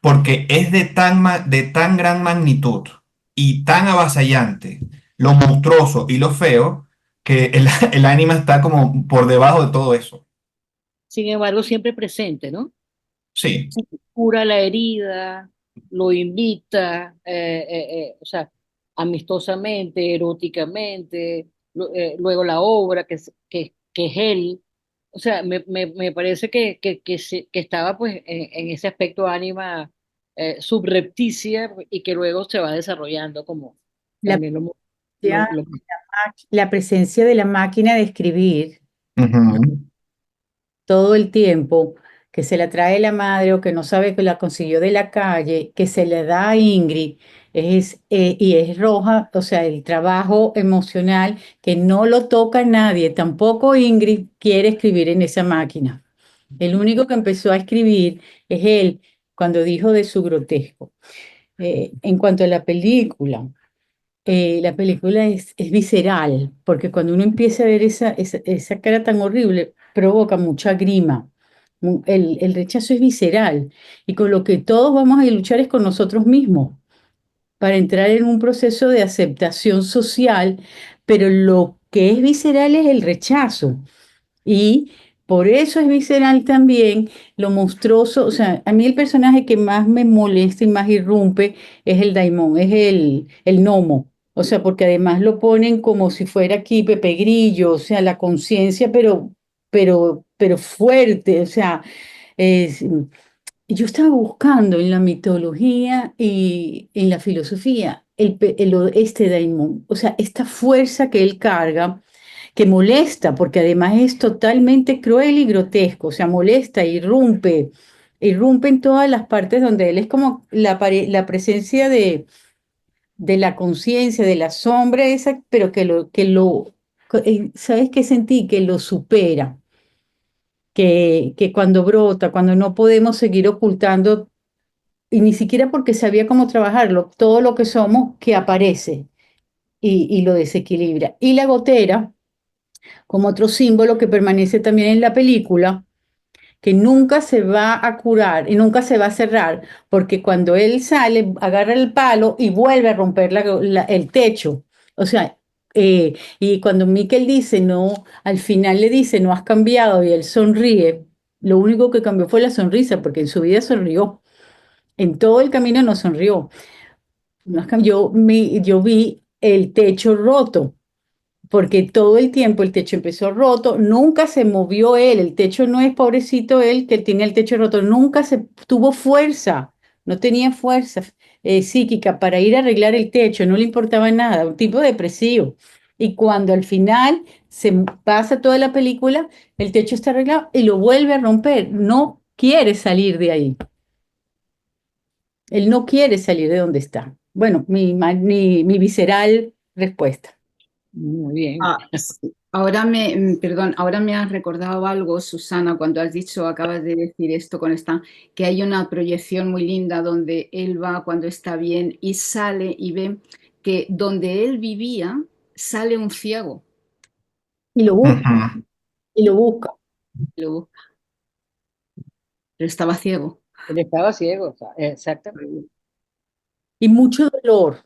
porque es de tan gran magnitud y tan avasallante lo monstruoso y lo feo que el anime está como por debajo de todo eso. Sin embargo, siempre presente, ¿no? Sí. Cura la herida, lo invita, o sea, amistosamente, eróticamente, luego la obra que es él. O sea, me parece que estaba pues en ese aspecto ánima subrepticia y que luego se va desarrollando como La, también ya lo- la presencia de la máquina de escribir Ujú. todo el tiempo, que se la trae la madre o que no sabe que la consiguió de la calle, que se le da a Ingrid, y es roja, o sea, el trabajo emocional que no lo toca nadie, tampoco Ingrid quiere escribir en esa máquina. El único que empezó a escribir es él, cuando dijo de su grotesco. En cuanto a la película es visceral, porque cuando uno empieza a ver esa cara tan horrible, provoca mucha grima. El rechazo es visceral y con lo que todos vamos a luchar es con nosotros mismos para entrar en un proceso de aceptación social, pero lo que es visceral es el rechazo. Y por eso es visceral también lo monstruoso. O sea, a mí el personaje que más me molesta y más irrumpe es el Daimon, es el gnomo. O sea, porque además lo ponen como si fuera aquí Pepe Grillo, o sea, la conciencia, pero fuerte. O sea, es, yo estaba buscando en la mitología y en la filosofía este Daimon, o sea, esta fuerza que él carga que molesta, porque además es totalmente cruel y grotesco, o sea, molesta, irrumpe en todas las partes donde él es como la presencia de la conciencia, de la sombra esa, pero ¿sabes qué sentí? Que lo supera, que cuando brota, cuando no podemos seguir ocultando, y ni siquiera porque sabía cómo trabajarlo, todo lo que somos que aparece y lo desequilibra. Y la gotera como otro símbolo que permanece también en la película, que nunca se va a curar y nunca se va a cerrar, porque cuando él sale, agarra el palo y vuelve a romper el techo. O sea, y cuando Mikel dice, no, al final le dice, no has cambiado, y él sonríe, lo único que cambió fue la sonrisa, porque en su vida sonrió. En todo el camino no sonrió. No has yo vi el techo roto porque todo el tiempo el techo empezó roto, nunca se movió él, el techo no es pobrecito él que tiene el techo roto, nunca se tuvo fuerza, no tenía fuerza psíquica para ir a arreglar el techo, no le importaba nada, un tipo depresivo. Y cuando al final pasa toda la película, el techo está arreglado y lo vuelve a romper, no quiere salir de ahí, él no quiere salir de donde está. Bueno, mi visceral respuesta. muy bien. Sí. Perdón, ahora me has recordado algo, Susana, cuando has dicho, acabas de decir esto con esta, que hay una proyección muy linda donde él va cuando está bien y sale y ve que donde él vivía sale un ciego. Y lo busca, Ujú. y lo busca. Lo busca, pero estaba ciego. Él estaba ciego, o sea, exactamente. Y mucho dolor.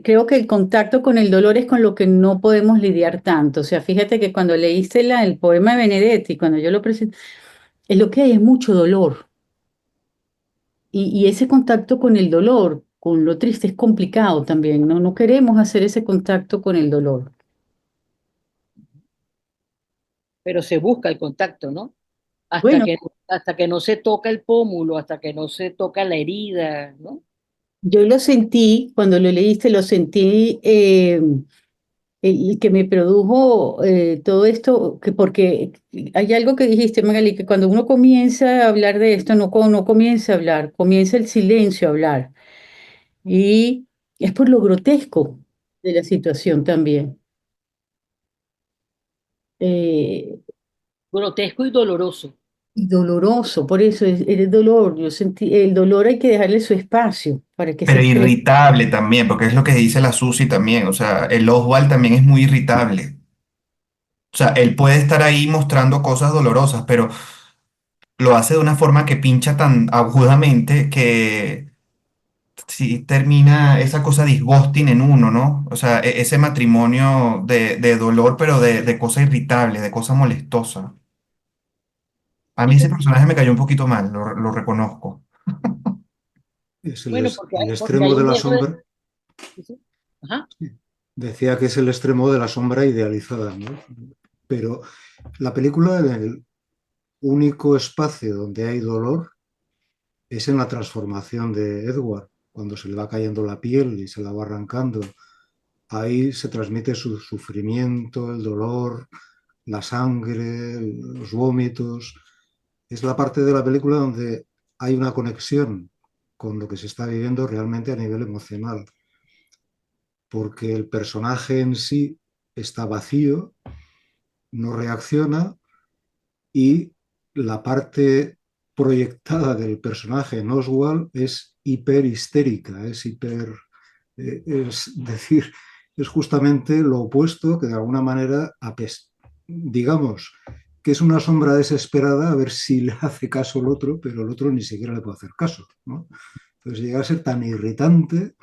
Creo que el contacto con el dolor es con lo que no podemos lidiar tanto. O sea, fíjate que cuando leíste el poema de Benedetti, cuando yo lo presenté, es lo que hay es mucho dolor. Y ese contacto con el dolor, con lo triste, es complicado también, ¿no? No queremos hacer ese contacto con el dolor. Pero se busca el contacto, ¿no? Bueno, Hasta que no se toca el pómulo, hasta que no se toca la herida, ¿no? yo lo sentí, cuando lo leíste, lo sentí. El que me produjo todo esto, porque hay algo que dijiste, Magali, que cuando uno comienza a hablar de esto, no comienza a hablar, comienza el silencio a hablar. Y es por lo grotesco de la situación también. Eh, Grotesco y doloroso. y doloroso, por eso es el dolor. Yo sentí, el dolor hay que dejarle su espacio para que se Pero exprese. irritable también, porque es lo que dice la Susi también. O sea, el Oswald también es muy irritable. O sea, él puede estar ahí mostrando cosas dolorosas, pero lo hace de una forma que pincha tan agudamente que sí termina esa cosa disgusting en uno, ¿no? O sea, ese matrimonio de dolor, pero de cosa irritable, de cosa molestosa. A mí Y ese que, personaje me cayó un poquito mal, lo reconozco. Es bueno, el porque extremo hay de un la viejo de... sombra. ¿sí? Ajá. Decía que es el extremo de la sombra idealizada, ¿no? Pero la película, en el único espacio donde hay dolor, es en la transformación de Edward, cuando se le va cayendo la piel y se la va arrancando. Ahí se transmite su sufrimiento, el dolor, la sangre, los vómitos. Es la parte de la película donde hay una conexión con lo que se está viviendo realmente a nivel emocional, porque el personaje en sí está vacío, no reacciona, y la parte proyectada del personaje en Oswald es hiper histérica, es decir, es justamente lo opuesto, que de alguna manera, digamos, que es una sombra desesperada a ver si le hace caso el otro, pero el otro ni siquiera le puede hacer caso, ¿no? Entonces llega a ser tan irritante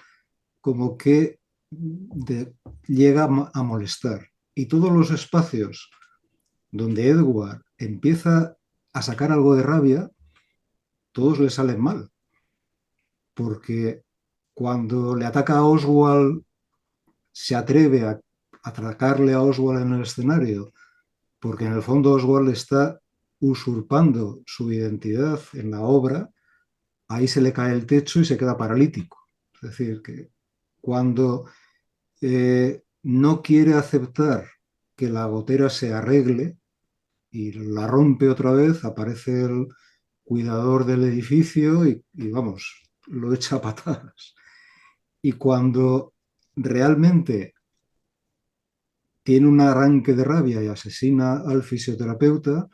como que llega a molestar. Y todos los espacios donde Edward empieza a sacar algo de rabia, todos le salen mal, porque cuando le ataca a Oswald, se atreve a atacarle a Oswald en el escenario, porque en el fondo Oswald está usurpando su identidad en la obra, ahí se le cae el techo y se queda paralítico. Es decir, que cuando no quiere aceptar que la gotera se arregle y la rompe otra vez, aparece el cuidador del edificio y vamos, lo echa a patadas. Y cuando realmente tiene un arranque de rabia y asesina al fisioterapeuta,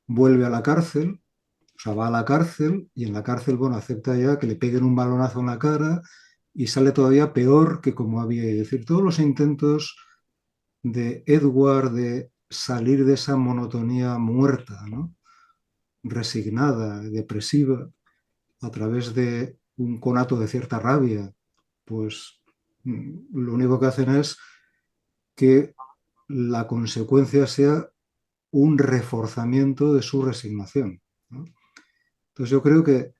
vuelve a la cárcel, o sea, va a la cárcel y en la cárcel, bueno, acepta ya que le peguen un balonazo en la cara y sale todavía peor que como había. Es decir, todos los intentos de Edward de salir de esa monotonía muerta, ¿no? Resignada, depresiva, a través de un conato de cierta rabia, pues lo único que hacen es que la consecuencia sea un reforzamiento de su resignación, ¿no? Entonces yo creo que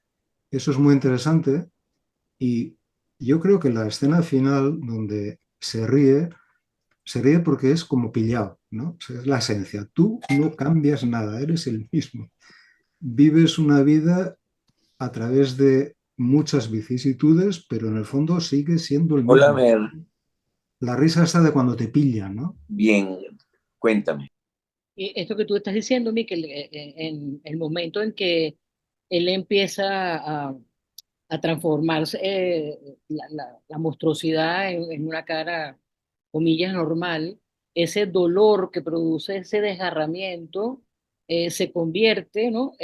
eso es muy interesante y yo creo que la escena final donde se ríe porque es como pillado, ¿no? O sea, es la esencia. Tú no cambias nada, eres el mismo. Vives una vida a través de muchas vicisitudes, pero en el fondo sigue siendo el Hola, mismo. Mer. La risa está de cuando te pillan, ¿no? Bien, cuéntame. Y esto que tú estás diciendo, Miquel, en el momento en que él empieza a transformarse la monstruosidad en una cara, comillas, normal, ese dolor que produce ese desgarramiento se convierte, ¿no?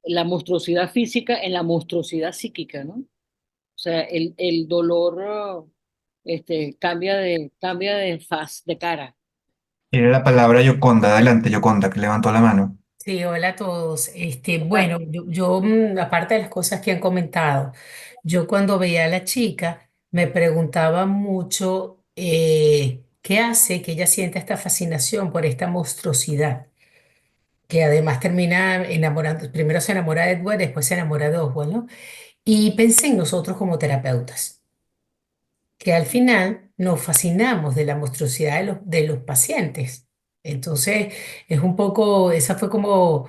La monstruosidad física en la monstruosidad psíquica, ¿no? O sea, el dolor cambia de faz, de cara. Tiene la palabra Yoconda. Adelante, Yoconda, que levantó la mano. Sí, hola a todos. Bueno, aparte de las cosas que han comentado, yo cuando veía a la chica me preguntaba mucho qué hace que ella sienta esta fascinación por esta monstruosidad, que además termina enamorando, primero se enamora de Edward, después se enamora de Oswald, ¿no? Y pensé en nosotros como terapeutas que al final nos fascinamos de la monstruosidad de los pacientes. Entonces, es un poco, esa fue como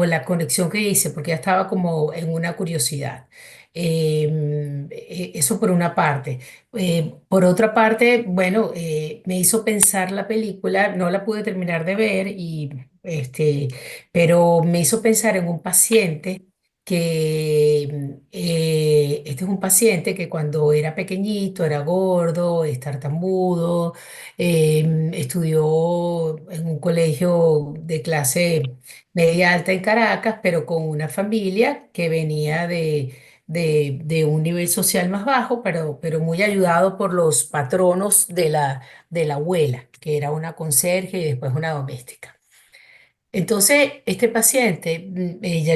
la conexión que hice, porque ya estaba como en una curiosidad. Eso por una parte. Por otra parte, bueno, me hizo pensar la película, no la pude terminar de ver, pero me hizo pensar en un paciente este es un paciente que cuando era pequeñito era gordo, es tartamudo, estudió en un colegio de clase media alta en Caracas, pero con una familia que venía de un nivel social más bajo, pero muy ayudado por los patronos de la abuela, que era una conserje y después una doméstica. Entonces, este paciente,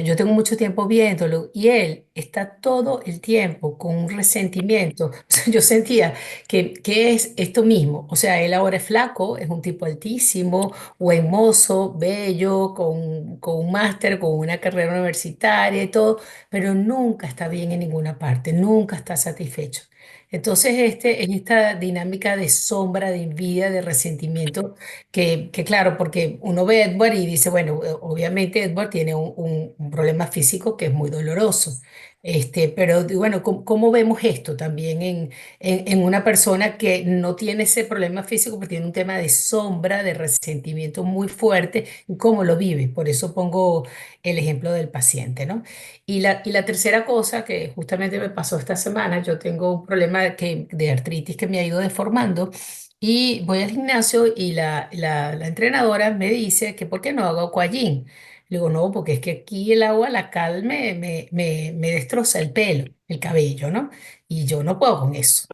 yo tengo mucho tiempo viéndolo y él está todo el tiempo con un resentimiento. O sea, yo sentía que es esto mismo. O sea, él ahora es flaco, es un tipo altísimo, buen mozo, bello, con un máster, con una carrera universitaria y todo, pero nunca está bien en ninguna parte, nunca está satisfecho. Entonces, en esta dinámica de sombra, de envidia, de resentimiento que claro, porque uno ve a Edward y dice, bueno, obviamente Edward tiene un problema físico que es muy doloroso. Pero bueno, ¿cómo vemos esto también en una persona que no tiene ese problema físico, pero tiene un tema de sombra, de resentimiento muy fuerte, y cómo lo vive? Por eso pongo el ejemplo del paciente, ¿no? Y la tercera cosa que justamente me pasó esta semana, yo tengo un problema de artritis que me ha ido deformando. Y voy al gimnasio y la entrenadora me dice que por qué no hago aquagym. Le digo, no, porque es que aquí el agua, la cal me destroza el pelo, el cabello, ¿no? Y yo no puedo con eso.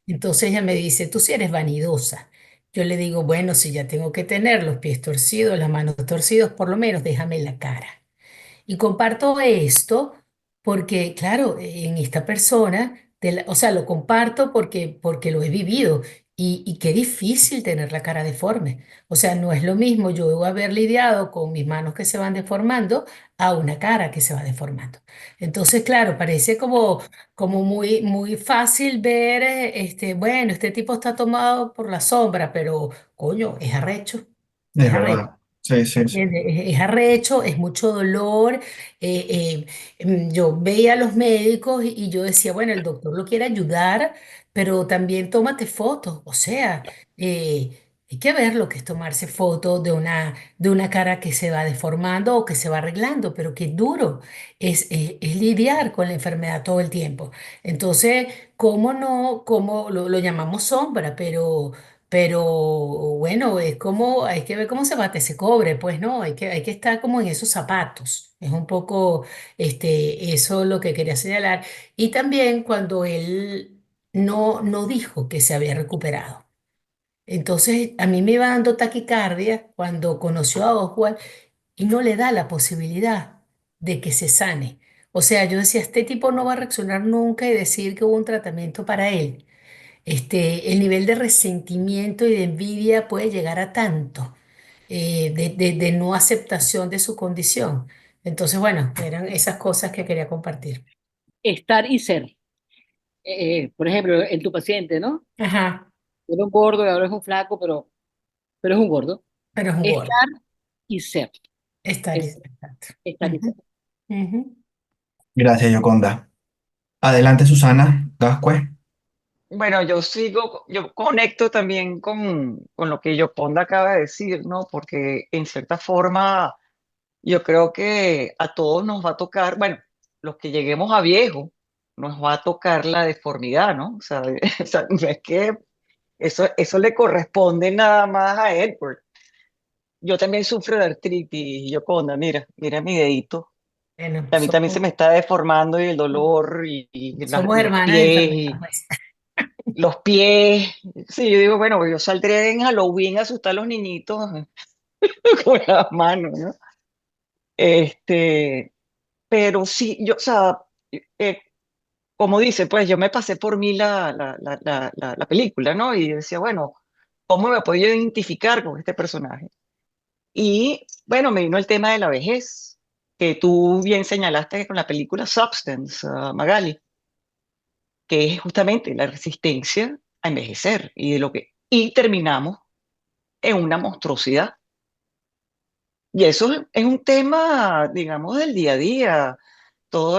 Entonces ella me dice, tú sí eres vanidosa. Yo le digo, bueno, si ya tengo que tener los pies torcidos, las manos torcidos, por lo menos déjame la cara. Y comparto esto porque, claro, en esta persona, o sea, lo comparto porque lo he vivido y qué difícil tener la cara deforme. O sea, no es lo mismo yo haber lidiado con mis manos que se van deformando a una cara que se va deformando. Entonces, claro, parece como muy, muy fácil ver, bueno, este tipo está tomado por la sombra, pero, coño, es arrecho. Es Es arrecho. verdad. Sí, sí, sí. Es arrecho, es mucho dolor. Yo veía a los médicos y yo decía, bueno, el doctor lo quiere ayudar, pero también tómate fotos. O sea, hay que ver lo que es tomarse fotos de una cara que se va deformando o que se va arreglando, pero qué duro es lidiar con la enfermedad todo el tiempo. Entonces, ¿cómo no? ¿Cómo lo llamamos sombra? Pero bueno, es como, hay que ver cómo se bate ese cobre, pues no, hay que estar como en esos zapatos. Es un poco eso lo que quería señalar. Y también cuando él no dijo que se había recuperado. Entonces a mí me iba dando taquicardia cuando conoció a Oswald y no le da la posibilidad de que se sane. O sea, yo decía, este tipo no va a reaccionar nunca y decir que hubo un tratamiento para él. El nivel de resentimiento y de envidia puede llegar a tanto, de no aceptación de su condición. Entonces, bueno, eran esas cosas que quería compartir. Estar y ser. Por ejemplo, en tu paciente, ¿no? Ajá, Era un gordo y ahora es un flaco, pero es un gordo. pero es un gordo. Estar y ser. Estar Es, exacto. estar y ser. Ujú, ujú. Gracias, Yoconda. Adelante, Susana Gascue. Bueno, yo conecto también con lo que Yoconda acaba de decir, ¿no? Porque en cierta forma yo creo que a todos nos va a tocar, bueno, los que lleguemos a viejo, nos va a tocar la deformidad, ¿no? O sea, o sea, no es que eso le corresponde nada más a Edward. Yo también sufro de artritis, Yoconda, mira mi dedito. Bueno, A mí también se me está deformando y el dolor somos los hermanas de pies enfermedad, pues. los pies. Sí, yo digo, bueno, yo saldré en Halloween a asustar a los niñitos con las manos, ¿no? Este, pero sí, yo, o sea, eh, como dice, pues yo me pasé por mí la película, ¿no? Y decía, bueno, ¿cómo me puedo identificar con este personaje? Y bueno, me vino el tema de la vejez, que tú bien señalaste con la película Substance, Magali, que es justamente la resistencia a envejecer y de lo que y terminamos en una monstruosidad. Y eso es un tema, digamos, del día a día, todo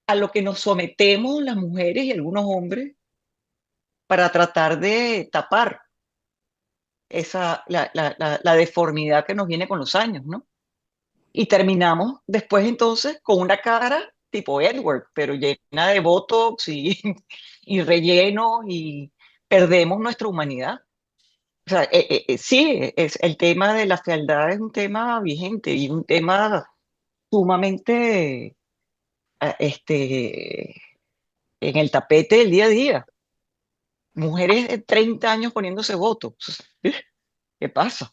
a lo que nos sometemos las mujeres y algunos hombres para tratar de tapar la deformidad que nos viene con los años, ¿no? Y terminamos después entonces con una cara tipo Edward, pero llena de botox y, y relleno y perdemos nuestra humanidad. O sea, sí, el tema de la fealdad es un tema vigente y un tema sumamente en el tapete del día a día. Mujeres de 30 años poniéndose votos. ¿Qué pasa?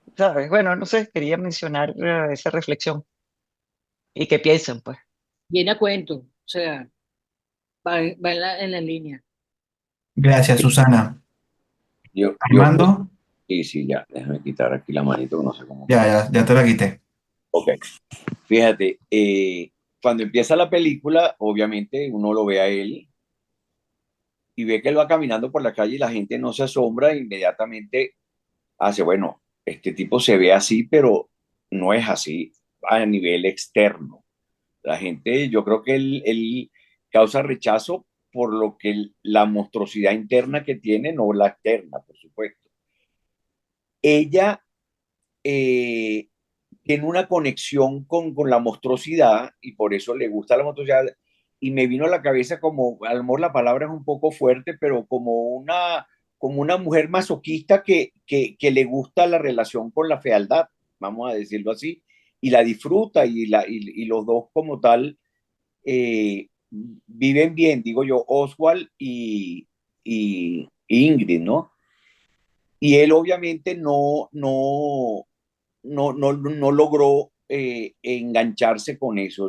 O ¿sabes? Bueno, no sé, quería mencionar esa reflexión. ¿Y qué piensan, pues? Viene a cuento, o sea, va en la línea. Gracias, Susana. Yo creo, Armando, sí, sí, ya, déjame quitar aquí la manito, no sé cómo. ya te la quité. Ok, fíjate, cuando empieza la película, obviamente uno lo ve a él y ve que él va caminando por la calle y la gente no se asombra, e inmediatamente hace, bueno, este tipo se ve así, pero no es así a nivel externo. La gente, yo creo que él causa rechazo por lo que la monstruosidad interna que tiene, no la externa, por supuesto. Ella eh, tiene una conexión con la monstruosidad y por eso le gusta la monstruosidad. Y me vino a la cabeza como, a lo mejor la palabra es un poco fuerte, pero como una mujer masoquista que le gusta la relación con la fealdad, vamos a decirlo así, y la disfruta y los dos como tal viven bien, digo yo, Oswald y Ingrid, ¿no? Y él obviamente no logró engancharse con eso.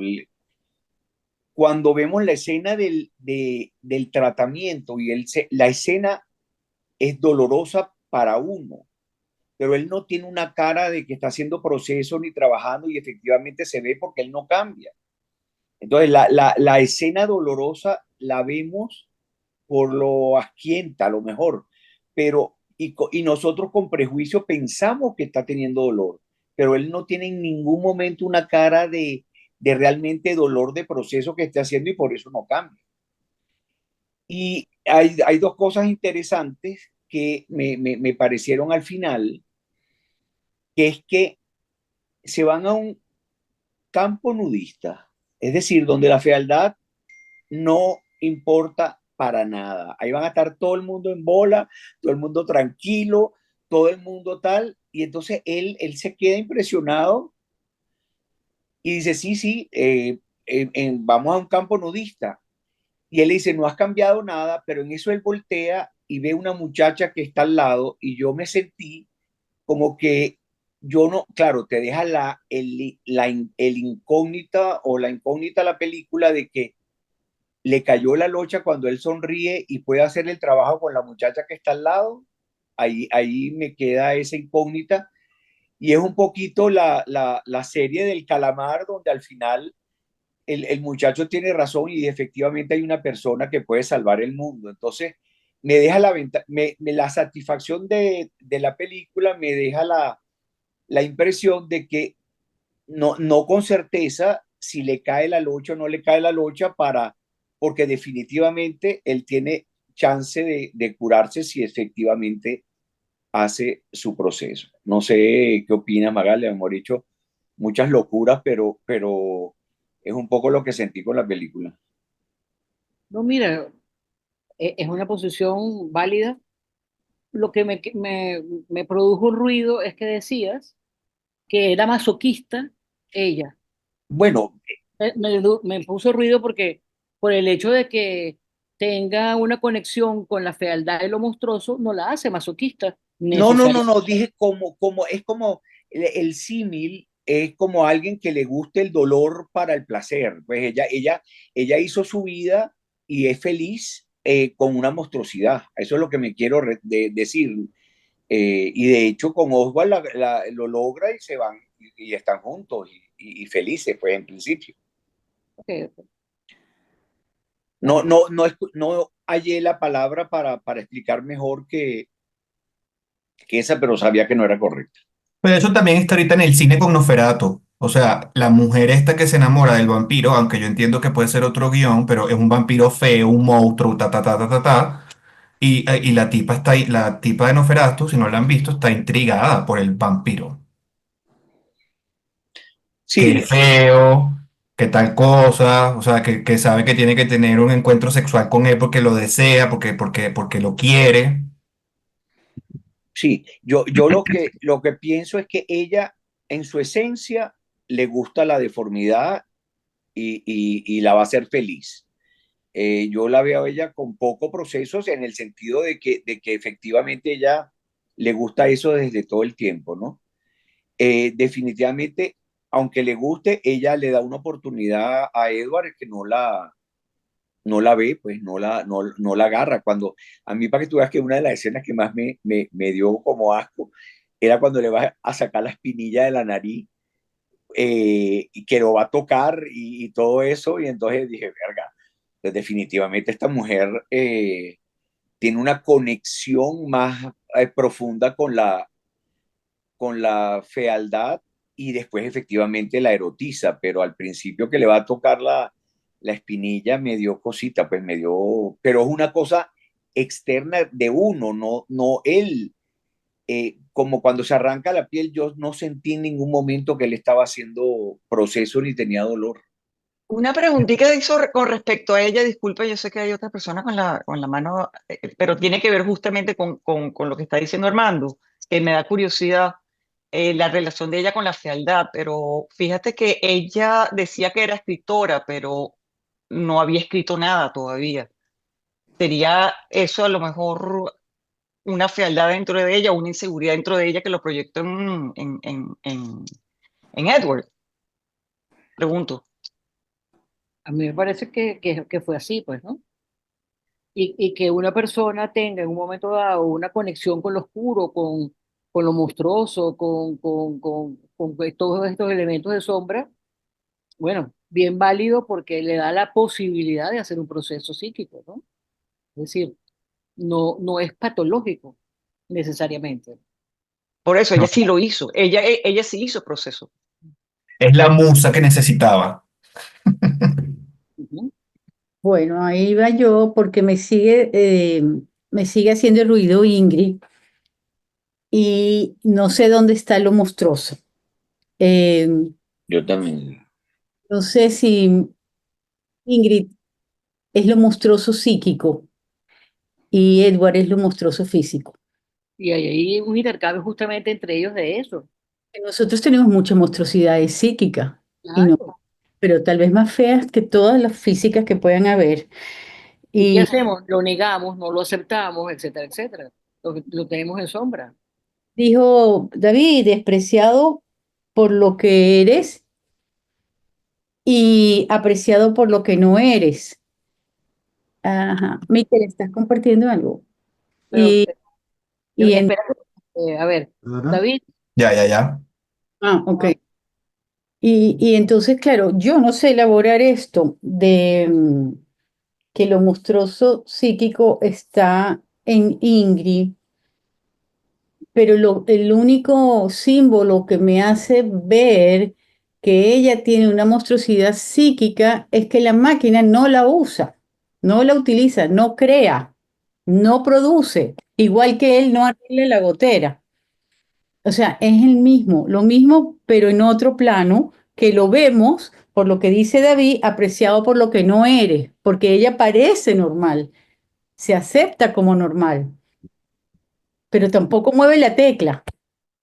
Cuando vemos la escena del tratamiento y la escena es dolorosa para uno, pero él no tiene una cara de que está haciendo proceso ni trabajando y efectivamente se ve porque él no cambia. Entonces la escena dolorosa la vemos por lo asquienta a lo mejor, pero y nosotros con prejuicio pensamos que está teniendo dolor, pero él no tiene en ningún momento una cara de realmente dolor de proceso que esté haciendo y por eso no cambia. Y hay dos cosas interesantes que me parecieron al final, que es que se van a un campo nudista, es decir, donde la fealdad no importa para nada. Ahí van a estar todo el mundo en bola, todo el mundo tranquilo, todo el mundo tal. Y entonces él se queda impresionado y dice, sí, sí, vamos a un campo nudista. Y él dice, no has cambiado nada, pero en eso él voltea y ve una muchacha que está al lado y yo me sentí como que yo no, claro, te deja el incógnita o la incógnita a la película de que le cayó la locha cuando él sonríe y puede hacer el trabajo con la muchacha que está al lado. Ahí me queda esa incógnita. Y es un poquito la serie del calamar donde al final el muchacho tiene razón y efectivamente hay una persona que puede salvar el mundo. Entonces, me deja la satisfacción de la película, me deja la impresión de que no con certeza si le cae la locha o no le cae la locha porque definitivamente él tiene chance de curarse si efectivamente hace su proceso. No sé qué opina Magali, hemos dicho muchas locuras, pero es un poco lo que sentí con la película. No, mira, es una posición válida. Lo que me produjo un ruido es que decías que era masoquista ella. Bueno, Me puso ruido porque por el hecho de que tenga una conexión con la fealdad de lo monstruoso, no la hace masoquista necesariamente. no, dije es como el símil, es como alguien que le guste el dolor para el placer. Pues ella hizo su vida y es feliz con una monstruosidad. Eso es lo que me quiero decir. Y de hecho con Oswald lo logra y se van y están juntos y felices, pues en principio. Ok. No hallé la palabra para explicar mejor que esa, pero sabía que no era correcta. Pero eso también está ahorita en el cine con Nosferatu. O sea, la mujer esta que se enamora del vampiro, aunque yo entiendo que puede ser otro guión, pero es un vampiro feo, un monstruo, ta, ta, ta, ta, ta, ta. Y la tipa está ahí, la tipa de Nosferatu, si no la han visto, está intrigada por el vampiro. Que Sí, es feo, que tal cosa, o sea, que sabe que tiene que tener un encuentro sexual con él porque lo desea, porque lo quiere. sí, yo lo que pienso es que ella, en su esencia, le gusta la deformidad y la va a hacer feliz. Yo la veo a ella con pocos procesos en el sentido de que efectivamente ella le gusta eso desde todo el tiempo, ¿no? definitivamente, aunque le guste, ella le da una oportunidad a Edward que no la ve, pues no la agarra. Cuando, a mí, para que tú veas que una de las escenas que más me dio como asco era cuando le va a sacar la espinilla de la nariz, y que lo va a tocar y todo eso, y entonces dije, verga, pues definitivamente esta mujer tiene una conexión más profunda con la fealdad, y después efectivamente la erotiza, pero al principio que le va a tocar la espinilla me dio cosita, pues me dio, pero es una cosa externa de uno, no él. Como cuando se arranca la piel, yo no sentí en ningún momento que él estaba haciendo proceso ni tenía dolor. Una preguntita hizo con respecto a ella, disculpa, yo sé que hay otra persona con la mano, pero tiene que ver justamente con lo que está diciendo Armando, que me da curiosidad, la relación de ella con la fealdad, pero fíjate que ella decía que era escritora, pero no había escrito nada todavía. ¿Sería eso a lo mejor una fealdad dentro de ella, una inseguridad dentro de ella que lo proyectó en Edward? Pregunto. A mí me parece que fue así, pues, ¿no? Y que una persona tenga en un momento dado una conexión con lo oscuro, con lo monstruoso, con todos estos elementos de sombra, bueno, bien válido porque le da la posibilidad de hacer un proceso psíquico, ¿no? Es decir, no es patológico necesariamente. Por eso ella No, sí lo hizo, ella sí hizo proceso. es la musa que necesitaba. Ujú. Bueno, ahí va yo porque me sigue haciendo ruido Ingrid y no sé dónde está lo monstruoso. Eh, Yo también. no sé si Ingrid es lo monstruoso psíquico y Edward es lo monstruoso físico. Y hay ahí un intercambio justamente entre ellos de eso. Nosotros tenemos mucha monstruosidad psíquica y no, Claro. pero tal vez más feas que todas las físicas que puedan haber. ¿Y qué Y hacemos? Lo negamos, no lo aceptamos, etcétera, etcétera. Lo tenemos en sombra. dijo David, despreciado por lo que eres y apreciado por lo que no eres. Ajá. Miquel, ¿estás compartiendo algo? Pero, Y, y en, espera, a ver, ¿Verdad? David, Ya, ya, ya. ok. Y entonces, claro, yo no sé elaborar esto de que lo monstruoso psíquico está en Ingrid, pero el único símbolo que me hace ver que ella tiene una monstruosidad psíquica es que la máquina no la usa, no la utiliza, no crea, no produce, igual que él no arregle la gotera. O sea, es el mismo, lo mismo, pero en otro plano, que lo vemos, por lo que dice David, apreciado por lo que no eres, porque ella parece normal, se acepta como normal, pero tampoco mueve la tecla.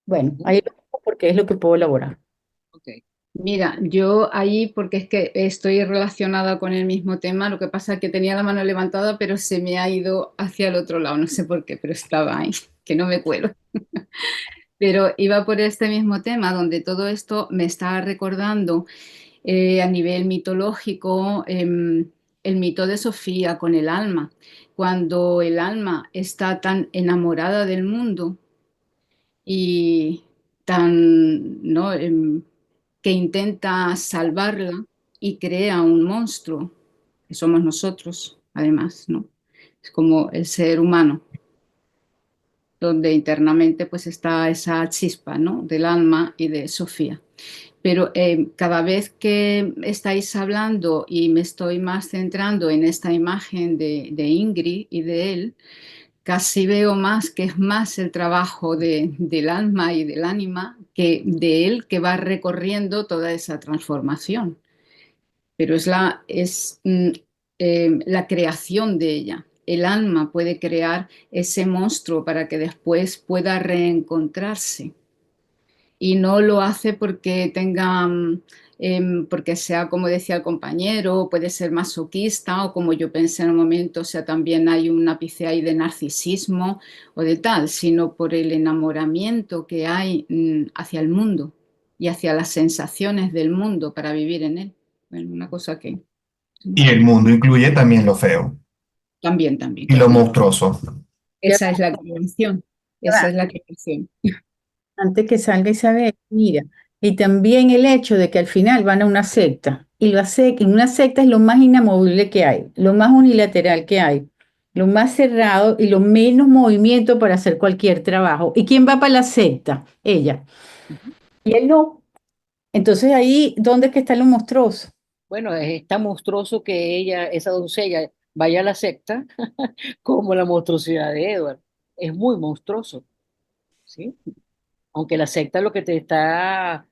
Bueno, ujú, ahí lo dejo porque es lo que puedo elaborar. ok. Mira, yo ahí, porque es que estoy relacionada con el mismo tema, lo que pasa es que tenía la mano levantada, pero se me ha ido hacia el otro lado, no sé por qué, pero estaba ahí, que no me cuelo. Pero iba por este mismo tema, donde todo esto me está recordando a nivel mitológico el mito de Sofía con el alma. Cuando el alma está tan enamorada del mundo y tan, ¿no? Que intenta salvarla y crea un monstruo, que somos nosotros, además, ¿no? Es como el ser humano, donde internamente pues está esa chispa, ¿no? Del alma y de Sofía. Pero cada vez que estáis hablando y me estoy más centrando en esta imagen de Ingrid y de él, casi veo más que es más el trabajo del alma y del ánima que de él que va recorriendo toda esa transformación. Pero la creación de ella. El alma puede crear ese monstruo para que después pueda reencontrarse. y no lo hace porque tenga, porque sea, como decía el compañero, puede ser masoquista o como yo pensé en un momento, o sea, también hay un ápice ahí de narcisismo o de tal, sino por el enamoramiento que hay hacia el mundo y hacia las sensaciones del mundo para vivir en él. Bueno, una cosa que Y el mundo incluye también lo feo también, y lo claro. monstruoso. Esa es la creación, esa es la creación. Antes que salga Isabel, mira, y también el hecho de que al final van a una secta, y en una secta es lo más inamovible que hay, lo más unilateral que hay, lo más cerrado y lo menos movimiento para hacer cualquier trabajo. ¿Y quién va para la secta? Ella. Y él no. Entonces ahí, ¿dónde es que está lo monstruoso? Bueno, es tan monstruoso que ella, esa doncella, vaya a la secta como la monstruosidad de Edward. Es muy monstruoso, ¿sí? Aunque la secta lo que te está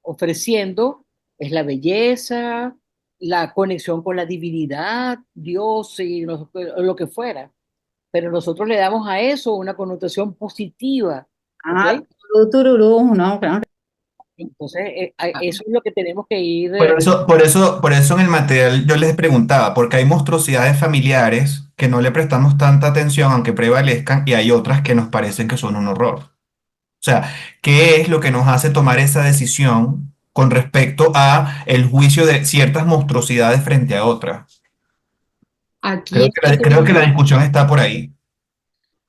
ofreciendo es la belleza, la conexión con la divinidad, Dios y lo que fuera. Pero nosotros le damos a eso una connotación positiva, ¿ok? Ah, tururú, no, claro. Entonces, eso es lo que tenemos que ir. Por eso en el material yo les preguntaba, porque hay monstruosidades familiares que no le prestamos tanta atención aunque prevalezcan y hay otras que nos parecen que son un horror. O sea, ¿qué es lo que nos hace tomar esa decisión con respecto a el juicio de ciertas monstruosidades frente a otras? Aquí Creo es que que creo que la tenemos, discusión está por ahí.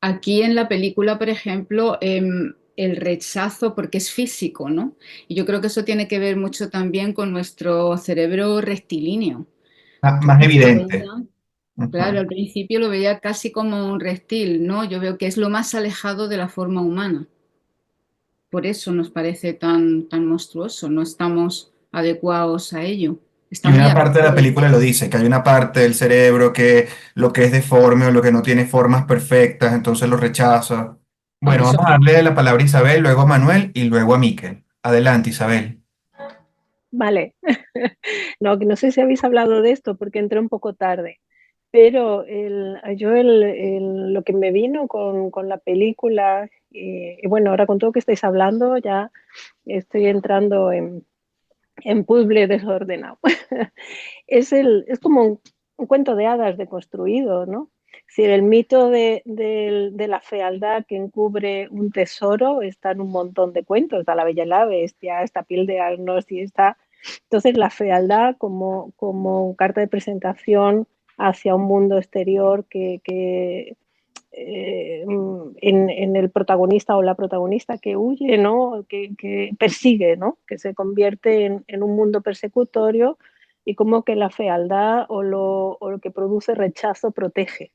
aquí en la película, por ejemplo, el rechazo, porque es físico, ¿no? Y yo creo que eso tiene que ver mucho también con nuestro cerebro rectilíneo. Más Entonces yo evidente. veía, claro, Ujú. al principio lo veía casi como un reptil, ¿no? Yo veo que es lo más alejado de la forma humana. Por eso nos parece tan monstruoso, no estamos adecuados a ello. Está Y muy una parte de abajo la película lo dice, que hay una parte del cerebro que lo que es deforme o lo que no tiene formas perfectas, entonces lo rechaza. Bueno, eso. vamos a darle la palabra a Isabel, luego a Manuel y luego a Miquel. Adelante, Isabel. Vale. No, que no sé si habéis hablado de esto porque entré un poco tarde, pero lo que me vino con la película, y bueno, ahora con todo que estáis hablando, ya estoy entrando en puzzle desordenado. Es como un cuento de hadas deconstruido, ¿no? Si el mito de la fealdad que encubre un tesoro está en un montón de cuentos, está La Bella y la Bestia, está Piel de Asnos y está... Entonces la fealdad como carta de presentación hacia un mundo exterior que en el protagonista o la protagonista que huye, ¿no? Que persigue, ¿no? Que se convierte en un mundo persecutorio y como que la fealdad o lo que produce rechazo protege.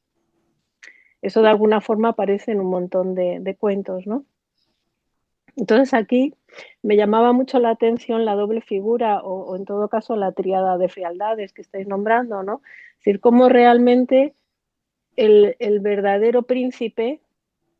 Eso de alguna forma aparece en un montón de cuentos, ¿no? Entonces aquí me llamaba mucho la atención la doble figura o en todo caso la tríada de fealdades que estáis nombrando, ¿no? Es decir, cómo realmente el verdadero príncipe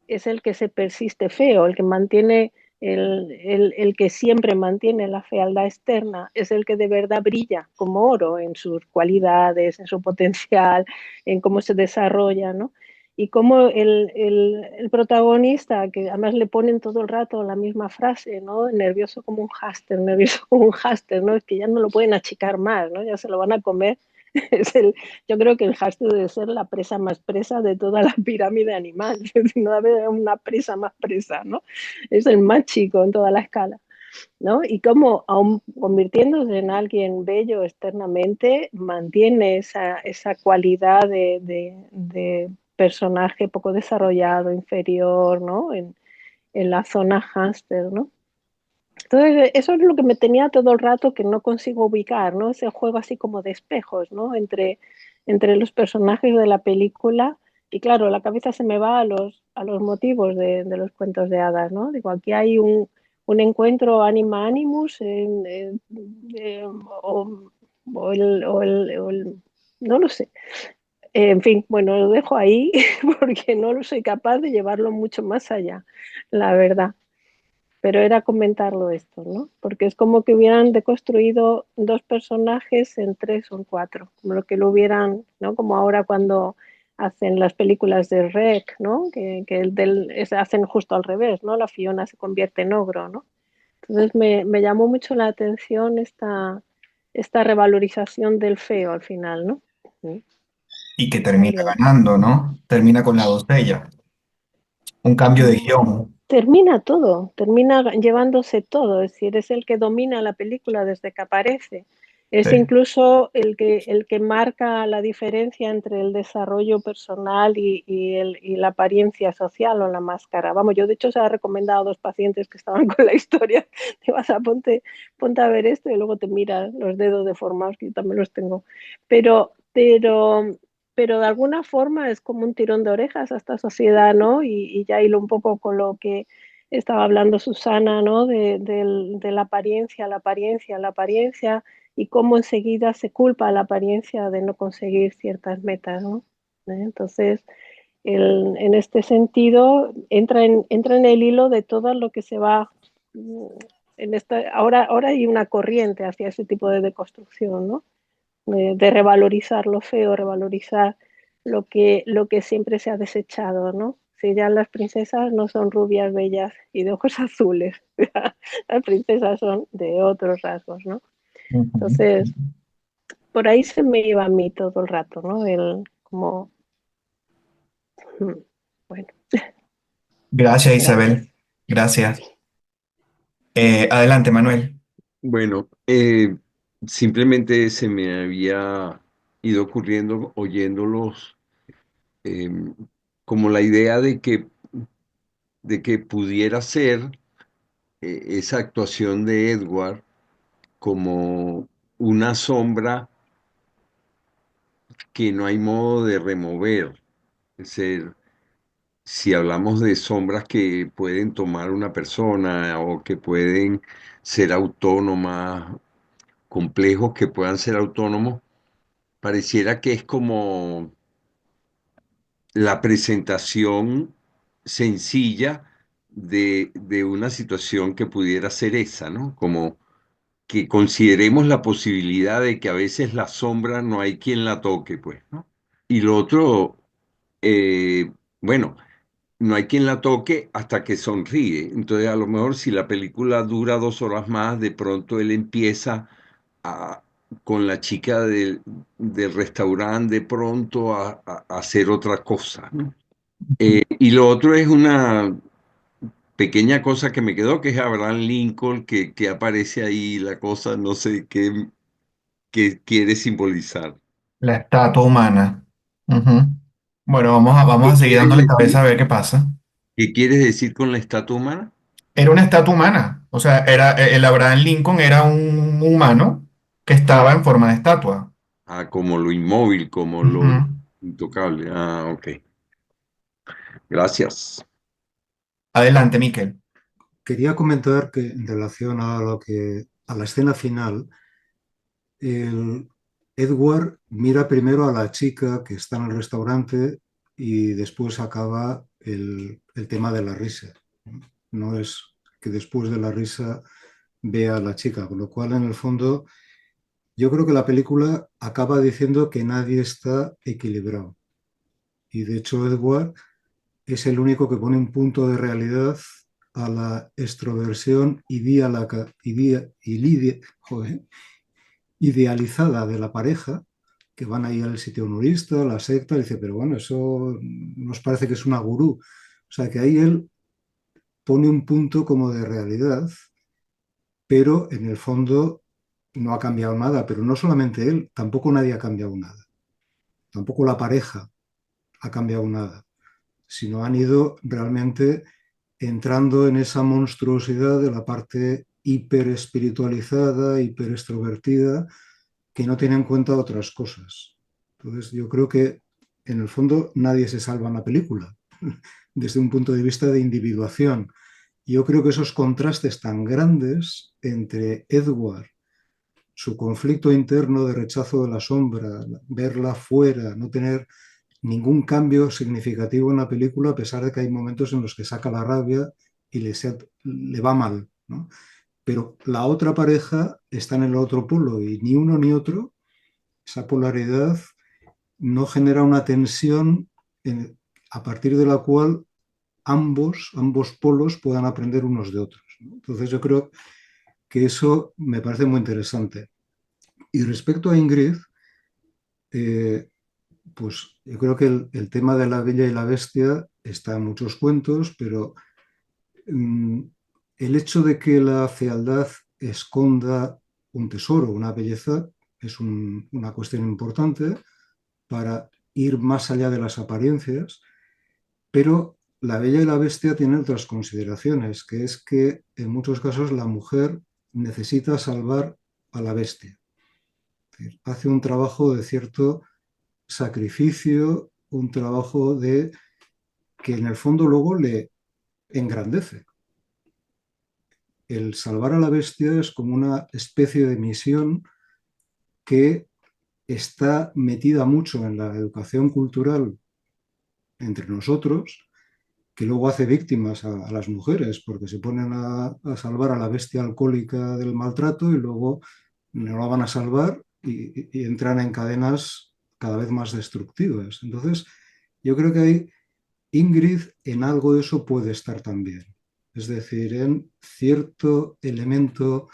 es el que se persiste feo, el que mantiene, el que siempre mantiene la fealdad externa, es el que de verdad brilla como oro en sus cualidades, en su potencial, en cómo se desarrolla, ¿no? Y como el protagonista, que además le ponen todo el rato la misma frase, ¿no? Nervioso como un hámster, nervioso como un hámster, ¿no? Es que ya no lo pueden achicar más, ¿no? Ya se lo van a comer. Yo creo que el hámster debe ser la presa más presa de toda la pirámide animal. No debe haber una presa más presa, ¿no? Es el más chico en toda la escala, ¿no? Y como aun convirtiéndose en alguien bello externamente, mantiene esa cualidad de personaje poco desarrollado, inferior, ¿no? En la zona hámster, ¿no? Entonces, eso es lo que me tenía todo el rato que no consigo ubicar, ¿no? Ese juego así como de espejos, ¿no? Entre los personajes de la película. Y claro, la cabeza se me va a los motivos de los cuentos de hadas, ¿no? Digo, aquí hay un encuentro anima animus no lo sé. En fin, bueno, lo dejo ahí porque no lo soy capaz de llevarlo mucho más allá, la verdad, pero era comentarlo esto, ¿no? Porque es como que hubieran deconstruido dos personajes en tres o en cuatro, como lo que lo hubieran, ¿no? Como ahora cuando hacen las películas de REC, ¿no? Hacen justo al revés, ¿no? La Fiona se convierte en ogro, ¿no? Entonces me llamó mucho la atención esta revalorización del feo al final, ¿no? Sí, Y que termina curioso. ganando, ¿no? Termina con la doncella. Un cambio de guión. Termina todo, termina llevándose todo, es decir, es el que domina la película desde que aparece. Es Sí. incluso el que marca la diferencia entre el desarrollo personal y la apariencia social o la máscara. Vamos, yo de hecho se ha recomendado a dos pacientes que estaban con la historia, te vas a ponte a ver esto y luego te miras los dedos deformados, que yo también los tengo. Pero de alguna forma es como un tirón de orejas a esta sociedad, ¿no? Y ya hilo un poco con lo que estaba hablando Susana, ¿no? De la apariencia, la apariencia, y cómo enseguida se culpa a la apariencia de no conseguir ciertas metas, ¿no? Entonces, en este sentido, entra en el hilo de todo lo que se va... ahora hay una corriente hacia ese tipo de deconstrucción, ¿no? De revalorizar lo feo, revalorizar lo que siempre se ha desechado, ¿no? Si ya las princesas no son rubias, bellas y de ojos azules, las princesas son de otros rasgos, ¿no? Ujú. Entonces, por ahí se me iba a mí todo el rato, ¿no? Como, bueno, Gracias, gracias. Isabel. Gracias. Adelante, Manuel. Bueno, simplemente se me había ido ocurriendo oyéndolos em, como la idea de que pudiera ser esa actuación de Edward como una sombra que no hay modo de remover. Es decir, si hablamos de sombras que pueden tomar una persona o que pueden ser autónomas, complejos que puedan ser autónomos, pareciera que es como la presentación sencilla de una situación que pudiera ser esa, ¿no? Como que consideremos la posibilidad de que a veces la sombra no hay quien la toque, pues, ¿no? Y lo otro, bueno, no hay quien la toque hasta que sonríe. Entonces, a lo mejor si la película dura 2 horas más, de pronto él empieza a, con la chica del restaurante de pronto a hacer otra cosa, ¿no? Y lo otro es una pequeña cosa que me quedó, que es Abraham Lincoln, que aparece ahí, la cosa, no sé qué quiere simbolizar. La estatua humana. Ujú. Bueno, vamos ¿Qué a seguir quieres dándole cabeza decir? a ver qué pasa. ¿Qué quieres decir con la estatua humana? Era una estatua humana. O sea, el Abraham Lincoln era un humano que estaba en forma de estatua. Ah, como lo inmóvil, como lo Ujú. intocable. Ah, ok. Gracias. Adelante, Miquel. Quería comentar que en relación a la escena final, el Edward mira primero a la chica que está en el restaurante y después acaba el tema de la risa. No es que después de la risa vea a la chica, con lo cual en el fondo yo creo que la película acaba diciendo que nadie está equilibrado. Y de hecho Edward es el único que pone un punto de realidad a la extroversión joder, idealizada de la pareja, que van ahí al sitio nudista, la secta, y dice, pero bueno, eso nos parece que es una gurú. O sea, que ahí él pone un punto como de realidad, pero en el fondo no ha cambiado nada, pero no solamente él, tampoco nadie ha cambiado nada, tampoco la pareja ha cambiado nada, sino han ido realmente entrando en esa monstruosidad de la parte hiper espiritualizada, hiper extrovertida, que no tiene en cuenta otras cosas. Entonces, yo creo que en el fondo nadie se salva en la película, desde un punto de vista de individuación. Yo creo que esos contrastes tan grandes entre Edward, su conflicto interno de rechazo de la sombra, verla fuera, no tener ningún cambio significativo en la película, a pesar de que hay momentos en los que saca la rabia y le va mal, ¿no? Pero la otra pareja está en el otro polo y ni uno ni otro, esa polaridad no genera una tensión a partir de la cual ambos polos puedan aprender unos de otros, ¿no? Entonces yo creo que eso me parece muy interesante. Y respecto a Ingrid, pues yo creo que el tema de la Bella y la Bestia está en muchos cuentos, pero el hecho de que la fealdad esconda un tesoro, una belleza, es una cuestión importante para ir más allá de las apariencias, pero la Bella y la Bestia tiene otras consideraciones, que es que en muchos casos la mujer necesita salvar a la bestia. Es decir, hace un trabajo de cierto sacrificio, un trabajo de que en el fondo luego le engrandece. El salvar a la bestia es como una especie de misión que está metida mucho en la educación cultural entre nosotros, que luego hace víctimas a las mujeres, porque se ponen a salvar a la bestia alcohólica del maltrato y luego no la van a salvar y entran en cadenas cada vez más destructivas. Entonces, yo creo que hay Ingrid en algo de eso puede estar también. Es decir, en cierto elemento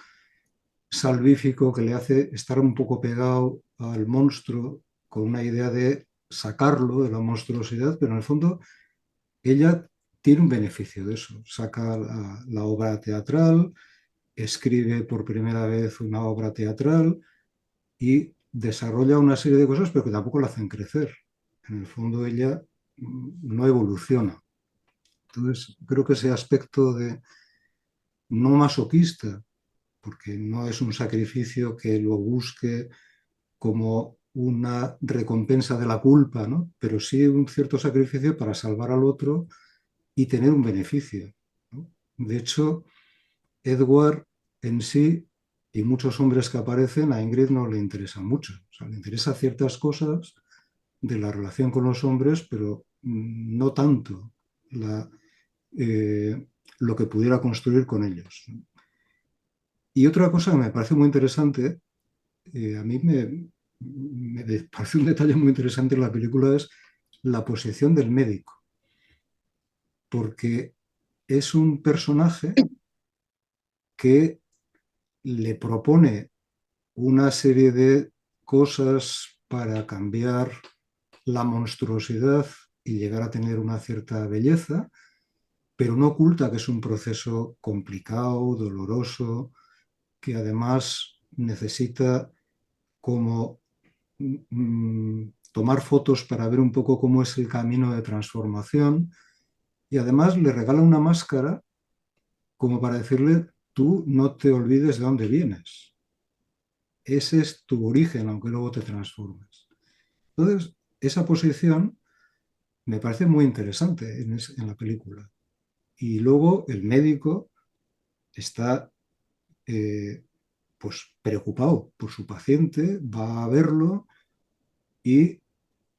salvífico que le hace estar un poco pegado al monstruo con una idea de sacarlo de la monstruosidad, pero en el fondo ella tiene un beneficio de eso. Saca la obra teatral, escribe por primera vez una obra teatral y desarrolla una serie de cosas, pero que tampoco la hacen crecer. En el fondo ella no evoluciona. Entonces, creo que ese aspecto de no masoquista, porque no es un sacrificio que lo busque como una recompensa de la culpa, ¿no? Pero sí un cierto sacrificio para salvar al otro y tener un beneficio, ¿no? De hecho, Edward en sí y muchos hombres que aparecen a Ingrid no le interesan mucho. O sea, le interesan ciertas cosas de la relación con los hombres, pero no tanto eh, lo que pudiera construir con ellos. Y otra cosa que me parece muy interesante, a mí me parece un detalle muy interesante en la película, es la posición del médico, porque es un personaje que le propone una serie de cosas para cambiar la monstruosidad y llegar a tener una cierta belleza, pero no oculta que es un proceso complicado, doloroso, que además necesita como tomar fotos para ver un poco cómo es el camino de transformación y además le regala una máscara como para decirle, tú no te olvides de dónde vienes. Ese es tu origen, aunque luego te transformes. Entonces, esa posición me parece muy interesante en la película. Y luego el médico está pues preocupado por su paciente, va a verlo y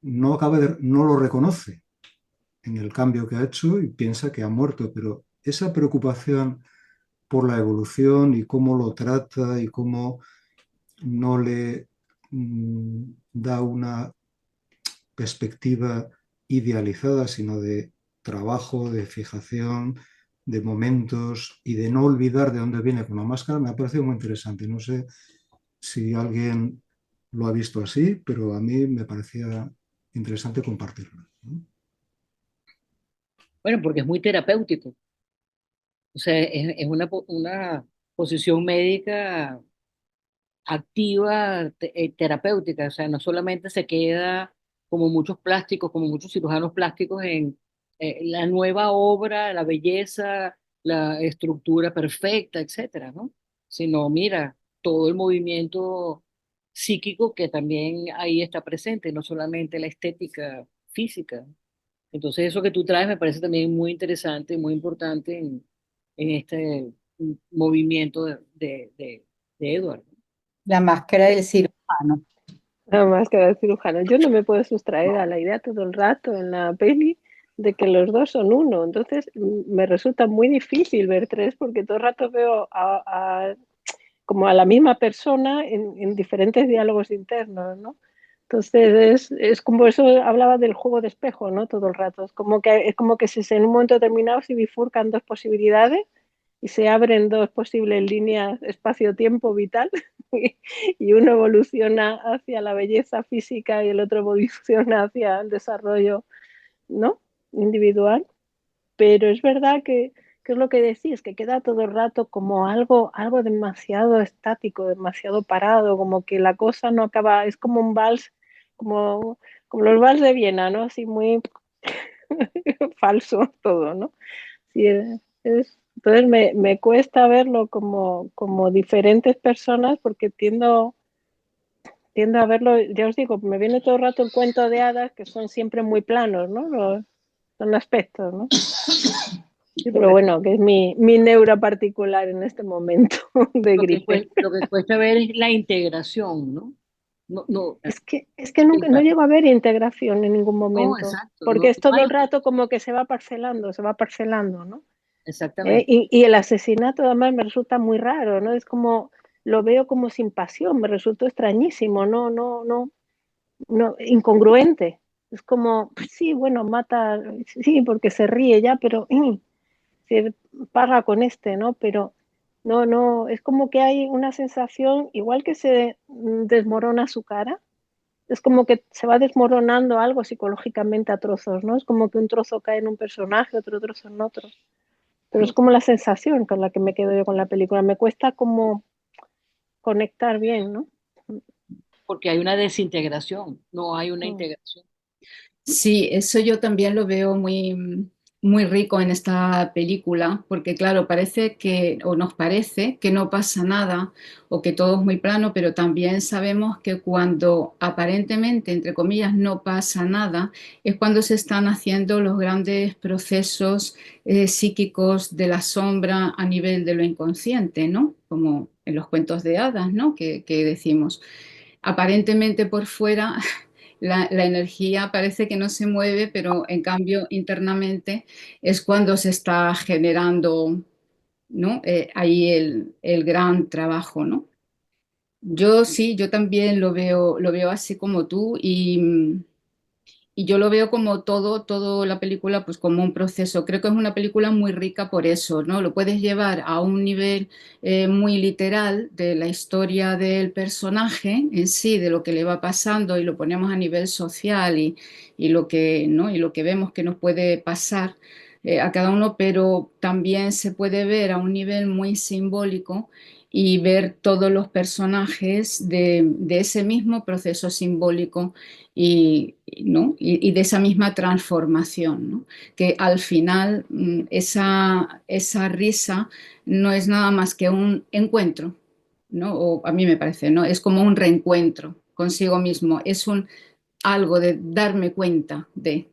no lo reconoce en el cambio que ha hecho y piensa que ha muerto, pero esa preocupación por la evolución y cómo lo trata y cómo no le da una perspectiva idealizada, sino de trabajo, de fijación, de momentos y de no olvidar de dónde viene con la máscara, me ha parecido muy interesante. No sé si alguien lo ha visto así, pero a mí me parecía interesante compartirlo, ¿no? Bueno, porque es muy terapéutico. O sea, es una posición médica activa, terapéutica. O sea, no solamente se queda como muchos plásticos, como muchos cirujanos plásticos en la nueva obra, la belleza, la estructura perfecta, etcétera, ¿no? Sino, mira, todo el movimiento psíquico que también ahí está presente, no solamente la estética física. Entonces, eso que tú traes me parece también muy interesante, muy importante en este movimiento de Edward. La máscara del cirujano. Nada más que el cirujano. Yo no me puedo sustraer a la idea todo el rato en la peli de que los dos son uno. Entonces me resulta muy difícil ver tres porque todo el rato veo como a la misma persona en diferentes diálogos internos, ¿no? Entonces es como eso, hablaba del juego de espejo, ¿no? Todo el rato. Es como que si en un momento determinado se bifurcan dos posibilidades y se abren dos posibles líneas espacio-tiempo vital y uno evoluciona hacia la belleza física y el otro evoluciona hacia el desarrollo, ¿no? Individual. Pero es verdad que es lo que decís, que queda todo el rato como algo demasiado estático, demasiado parado, como que la cosa no acaba, es como un vals, como los vals de Viena, ¿no? Así muy falso todo, ¿no? Sí, entonces me cuesta verlo como diferentes personas porque tiendo a verlo, ya os digo, me viene todo el rato el cuento de hadas que son siempre muy planos, ¿no? Son aspectos, ¿no? Sí, Pero porque bueno, que es mi neura particular en este momento de gripe. lo que cuesta ver es la integración, ¿no? No, no, Es que nunca, no llego a ver integración en ningún no, momento, exacto, porque es no todo hay, el rato como que se va parcelando, ¿no? exactamente. Y el asesinato además me resulta muy raro, ¿no? Es como, lo veo como sin pasión, me resultó extrañísimo, no, incongruente. Es como, pues sí, bueno, mata, sí, porque se ríe ya, pero se paga con este, ¿no? Pero no, es como que hay una sensación, igual que se desmorona su cara, es como que se va desmoronando algo psicológicamente a trozos, ¿no? Es como que un trozo cae en un personaje, otro trozo en otro. Pero es como la sensación con la que me quedo yo con la película. Me cuesta como conectar bien, ¿no? Porque hay una desintegración, no hay una Mm. integración. Sí, eso yo también lo veo muy rico en esta película, porque claro, parece que, o nos parece que no pasa nada, o que todo es muy plano, pero también sabemos que cuando aparentemente, entre comillas, no pasa nada, es cuando se están haciendo los grandes procesos psíquicos de la sombra a nivel de lo inconsciente, ¿no? Como en los cuentos de hadas, ¿no? Que decimos. Aparentemente por fuera la energía parece que no se mueve, pero en cambio internamente es cuando se está generando, ¿no? Ahí el gran trabajo, ¿no? Yo sí, yo también lo veo así como tú y yo lo veo como todo la película, pues como un proceso. Creo que es una película muy rica por eso, ¿no? Lo puedes llevar a un nivel muy literal de la historia del personaje en sí, de lo que le va pasando y lo ponemos a nivel social y lo que, ¿no? Y lo que vemos que nos puede pasar a cada uno, pero también se puede ver a un nivel muy simbólico y ver todos los personajes de ese mismo proceso simbólico ¿no? Y de esa misma transformación, ¿no? Que al final esa risa no es nada más que un encuentro, ¿no? O a mí me parece, ¿no? Es como un reencuentro consigo mismo, es un algo de darme cuenta de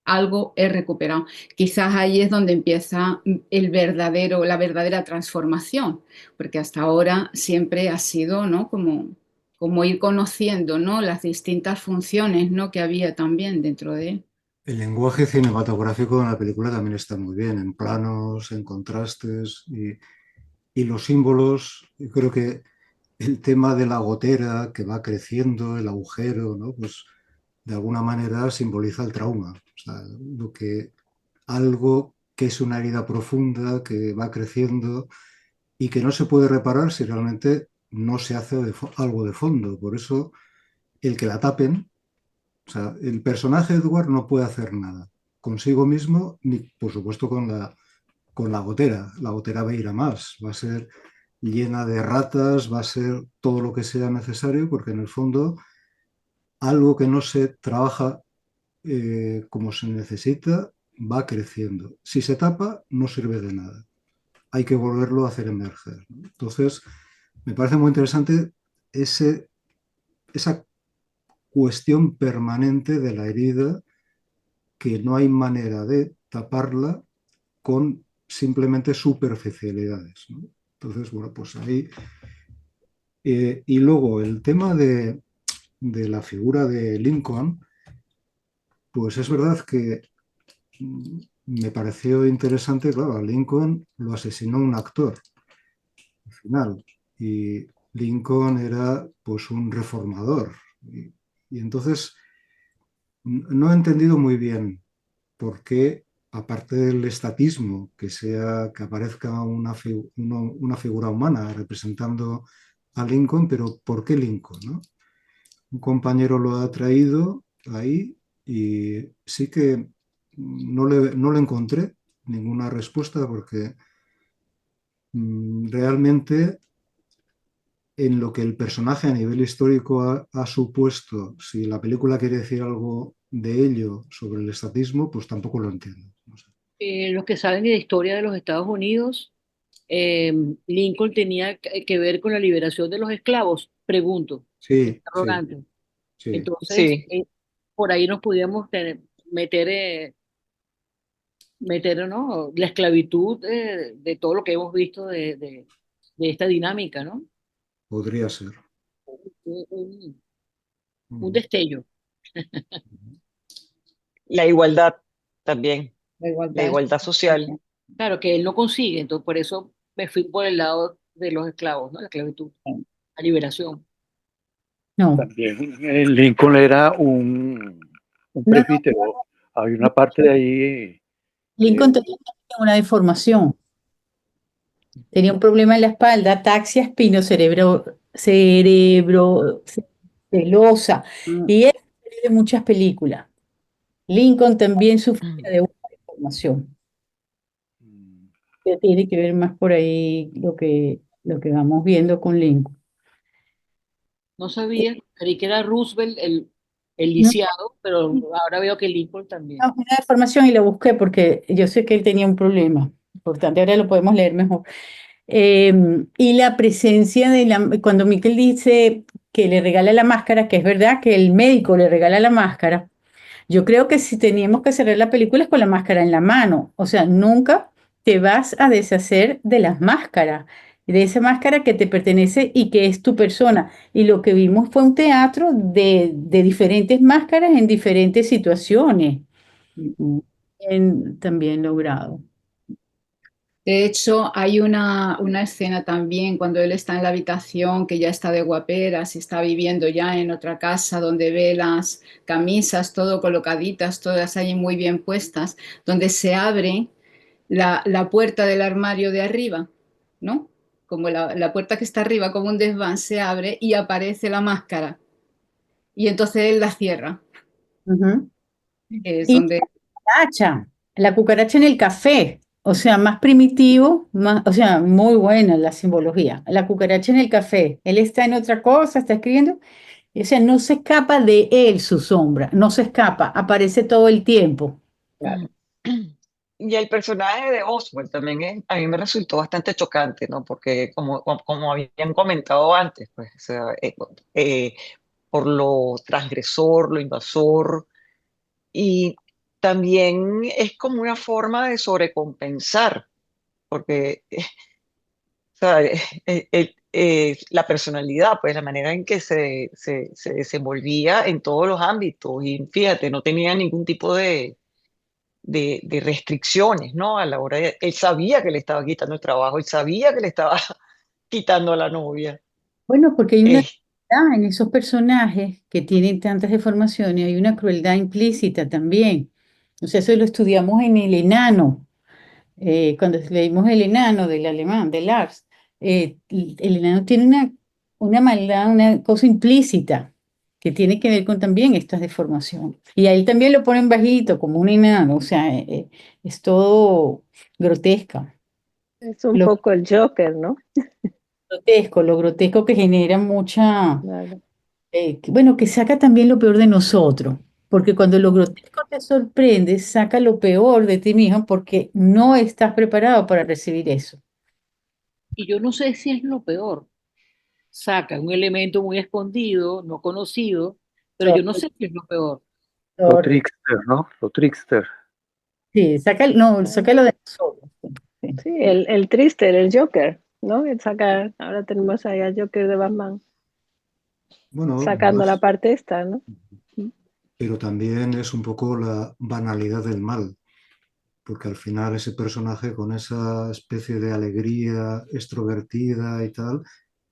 algo he recuperado. Quizás ahí es donde empieza la verdadera transformación, porque hasta ahora siempre ha sido, ¿no? Como ir conociendo, ¿no? Las distintas funciones, ¿no? Que había también dentro de él. El lenguaje cinematográfico en la película también está muy bien, en planos, en contrastes y los símbolos. Yo creo que el tema de la gotera que va creciendo, el agujero, ¿no? Pues de alguna manera simboliza el trauma. O sea, algo que es una herida profunda, que va creciendo y que no se puede reparar si realmente no se hace algo de fondo. Por eso, el que la tapen, o sea, el personaje de Edward no puede hacer nada consigo mismo, ni por supuesto con la gotera. La gotera va a ir a más, va a ser llena de ratas, va a ser todo lo que sea necesario, porque en el fondo algo que no se trabaja como se necesita va creciendo. Si se tapa, no sirve de nada. Hay que volverlo a hacer emerger, ¿no? Entonces, me parece muy interesante esa cuestión permanente de la herida que no hay manera de taparla con simplemente superficialidades, ¿no? Entonces, bueno, pues ahí. Y luego el tema de la figura de Lincoln, pues es verdad que me pareció interesante, claro, a Lincoln lo asesinó un actor al final y Lincoln era pues un reformador Y entonces no he entendido muy bien por qué, aparte del estatismo, que aparezca una figura humana representando a Lincoln, pero ¿por qué Lincoln, no? Un compañero lo ha traído ahí y sí que no le encontré ninguna respuesta porque realmente en lo que el personaje a nivel histórico ha supuesto, si la película quiere decir algo de ello sobre el estatismo, pues tampoco lo entiendo. No sé. Los que saben de la historia de los Estados Unidos, Lincoln tenía que ver con la liberación de los esclavos, pregunto, Sí, sí, interrogante. sí. Entonces, Sí, por ahí nos podíamos meter, meter, ¿no? La esclavitud de todo lo que hemos visto de esta dinámica, ¿no? Podría ser. Un destello, la igualdad también, La la igualdad. igualdad social. claro, que él no consigue, entonces por eso me fui por el lado de los esclavos, ¿no? La esclavitud, la liberación. No, También Lincoln era un no, no, presbítero. Hay una parte de ahí. Lincoln eh, tenía una deformación, tenía un problema en la espalda, ataxia cerebrocelosa, Mm, y él salió de muchas películas. Lincoln también sufría de una deformación, que tiene que ver más por ahí lo que vamos viendo con Lincoln. No sabía, creí que era Roosevelt el No, lisiado, pero ahora veo que Lincoln también. no, una deformación y lo busqué porque yo sé que él tenía un problema importante, ahora lo podemos leer mejor. Y la presencia cuando Miquel dice que le regala la máscara, que es verdad que el médico le regala la máscara, yo creo que si teníamos que cerrar la película es con la máscara en la mano, o sea, nunca te vas a deshacer de las máscaras, de esa máscara que te pertenece y que es tu persona. Y lo que vimos fue un teatro de diferentes máscaras en diferentes situaciones. También logrado. De hecho, hay una escena también cuando él está en la habitación, que ya está de guaperas y está viviendo ya en otra casa, donde ve las camisas todo colocaditas, todas ahí muy bien puestas, donde se abre la puerta del armario de arriba, ¿no? Como la puerta que está arriba, como un desván, se abre y aparece la máscara. Y entonces él la cierra. Ujú. Es Y donde la cucaracha en el café, o sea, más primitivo, más, o sea, muy buena la simbología. La cucaracha en el café, él está en otra cosa, está escribiendo, y, o sea, no se escapa de él su sombra, no se escapa, aparece todo el tiempo. claro. Y el personaje de Oswald también a mí me resultó bastante chocante, ¿no? Porque como habían comentado antes, pues, o sea, eh, por lo transgresor, lo invasor, y también es como una forma de sobrecompensar, porque o sea, la personalidad, pues la manera en que se desenvolvía en todos los ámbitos, y fíjate, no tenía ningún tipo de restricciones, ¿no? A la hora él sabía que le estaba quitando el trabajo, él sabía que le estaba quitando a la novia. Bueno, porque hay una Eh, crueldad en esos personajes que tienen tantas deformaciones, hay una crueldad implícita también. O sea, eso lo estudiamos en El Enano. Cuando leímos El Enano del alemán, de Lars, el enano tiene una maldad, una cosa implícita que tiene que ver con también estas deformaciones. Y ahí también lo ponen bajito, como un enano, o sea, es todo grotesca. Es un Lo poco el Joker, ¿no? lo grotesco que genera mucha, Claro. bueno, que saca también lo peor de nosotros. Porque cuando lo grotesco te sorprende, saca lo peor de ti mismo porque no estás preparado para recibir eso. Y yo no sé si es lo peor. Saca un elemento muy escondido, no conocido, pero yo no sé si es lo peor. Lo Doctor, trickster, ¿no? Lo trickster. sí, no, saca lo de nosotros. Sí. Sí, el Trister, el Joker, ¿no? Ahora tenemos ahí al Joker de Batman Bueno, sacando la parte esta, ¿no? pero también es un poco la banalidad del mal, porque al final ese personaje con esa especie de alegría extrovertida y tal,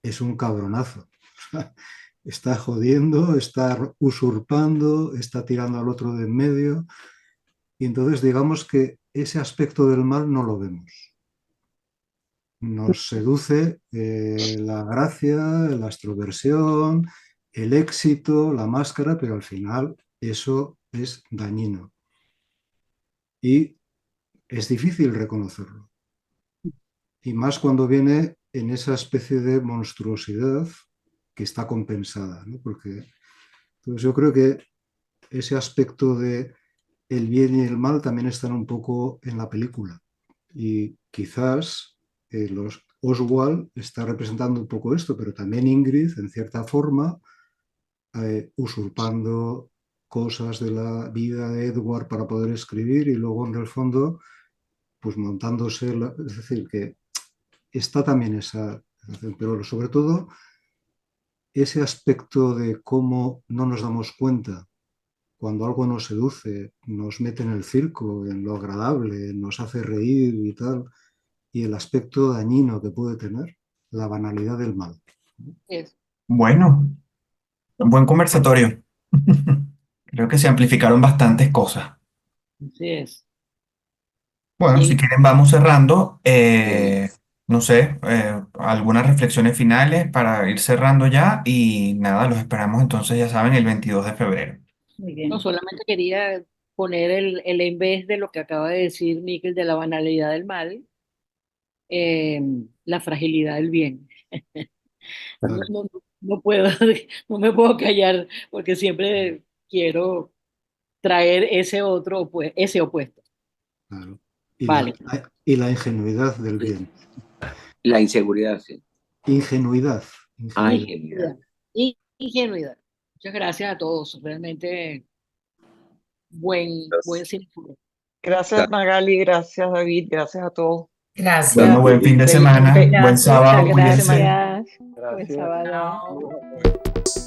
es un cabronazo. está jodiendo, está usurpando, está tirando al otro de en medio. Y entonces digamos que ese aspecto del mal no lo vemos. Nos seduce la gracia, la extroversión, el éxito, la máscara, pero al final eso es dañino. Y es difícil reconocerlo. Y más cuando viene en esa especie de monstruosidad que está compensada, ¿no? Porque entonces yo creo que ese aspecto de el bien y el mal también están un poco en la película. Y quizás Oswald está representando un poco esto, pero también Ingrid, en cierta forma, usurpando cosas de la vida de Edward para poder escribir y luego en el fondo, pues montándose, es decir, que está también esa, pero sobre todo ese aspecto de cómo no nos damos cuenta cuando algo nos seduce, nos mete en el circo, en lo agradable, nos hace reír y tal, y el aspecto dañino que puede tener, la banalidad del mal. Es, Bueno, un buen conversatorio. Creo que se amplificaron bastantes cosas. así es. Bueno, si Bien, quieren vamos cerrando. No sé, algunas reflexiones finales para ir cerrando ya y nada, los esperamos entonces, ya saben, el 22 de febrero. Muy no, bien. solamente quería poner el en vez de lo que acaba de decir Miquel de la banalidad del mal, la fragilidad del bien. No, Claro, no puedo, no me puedo callar porque siempre quiero traer ese otro, pues, ese opuesto. claro. Vale. Y la ingenuidad del bien. La inseguridad, sí. Ingenuidad. Ay, Ingenuidad. genial. Ingenuidad. Muchas gracias a todos. Realmente buen cinéfilo. Gracias, Magali, gracias, David, gracias a todos. Gracias. Bueno, buen fin de Feliz, semana, buen Muchas sábado, cuídense. gracias. Buen Gracias. sábado. Chao.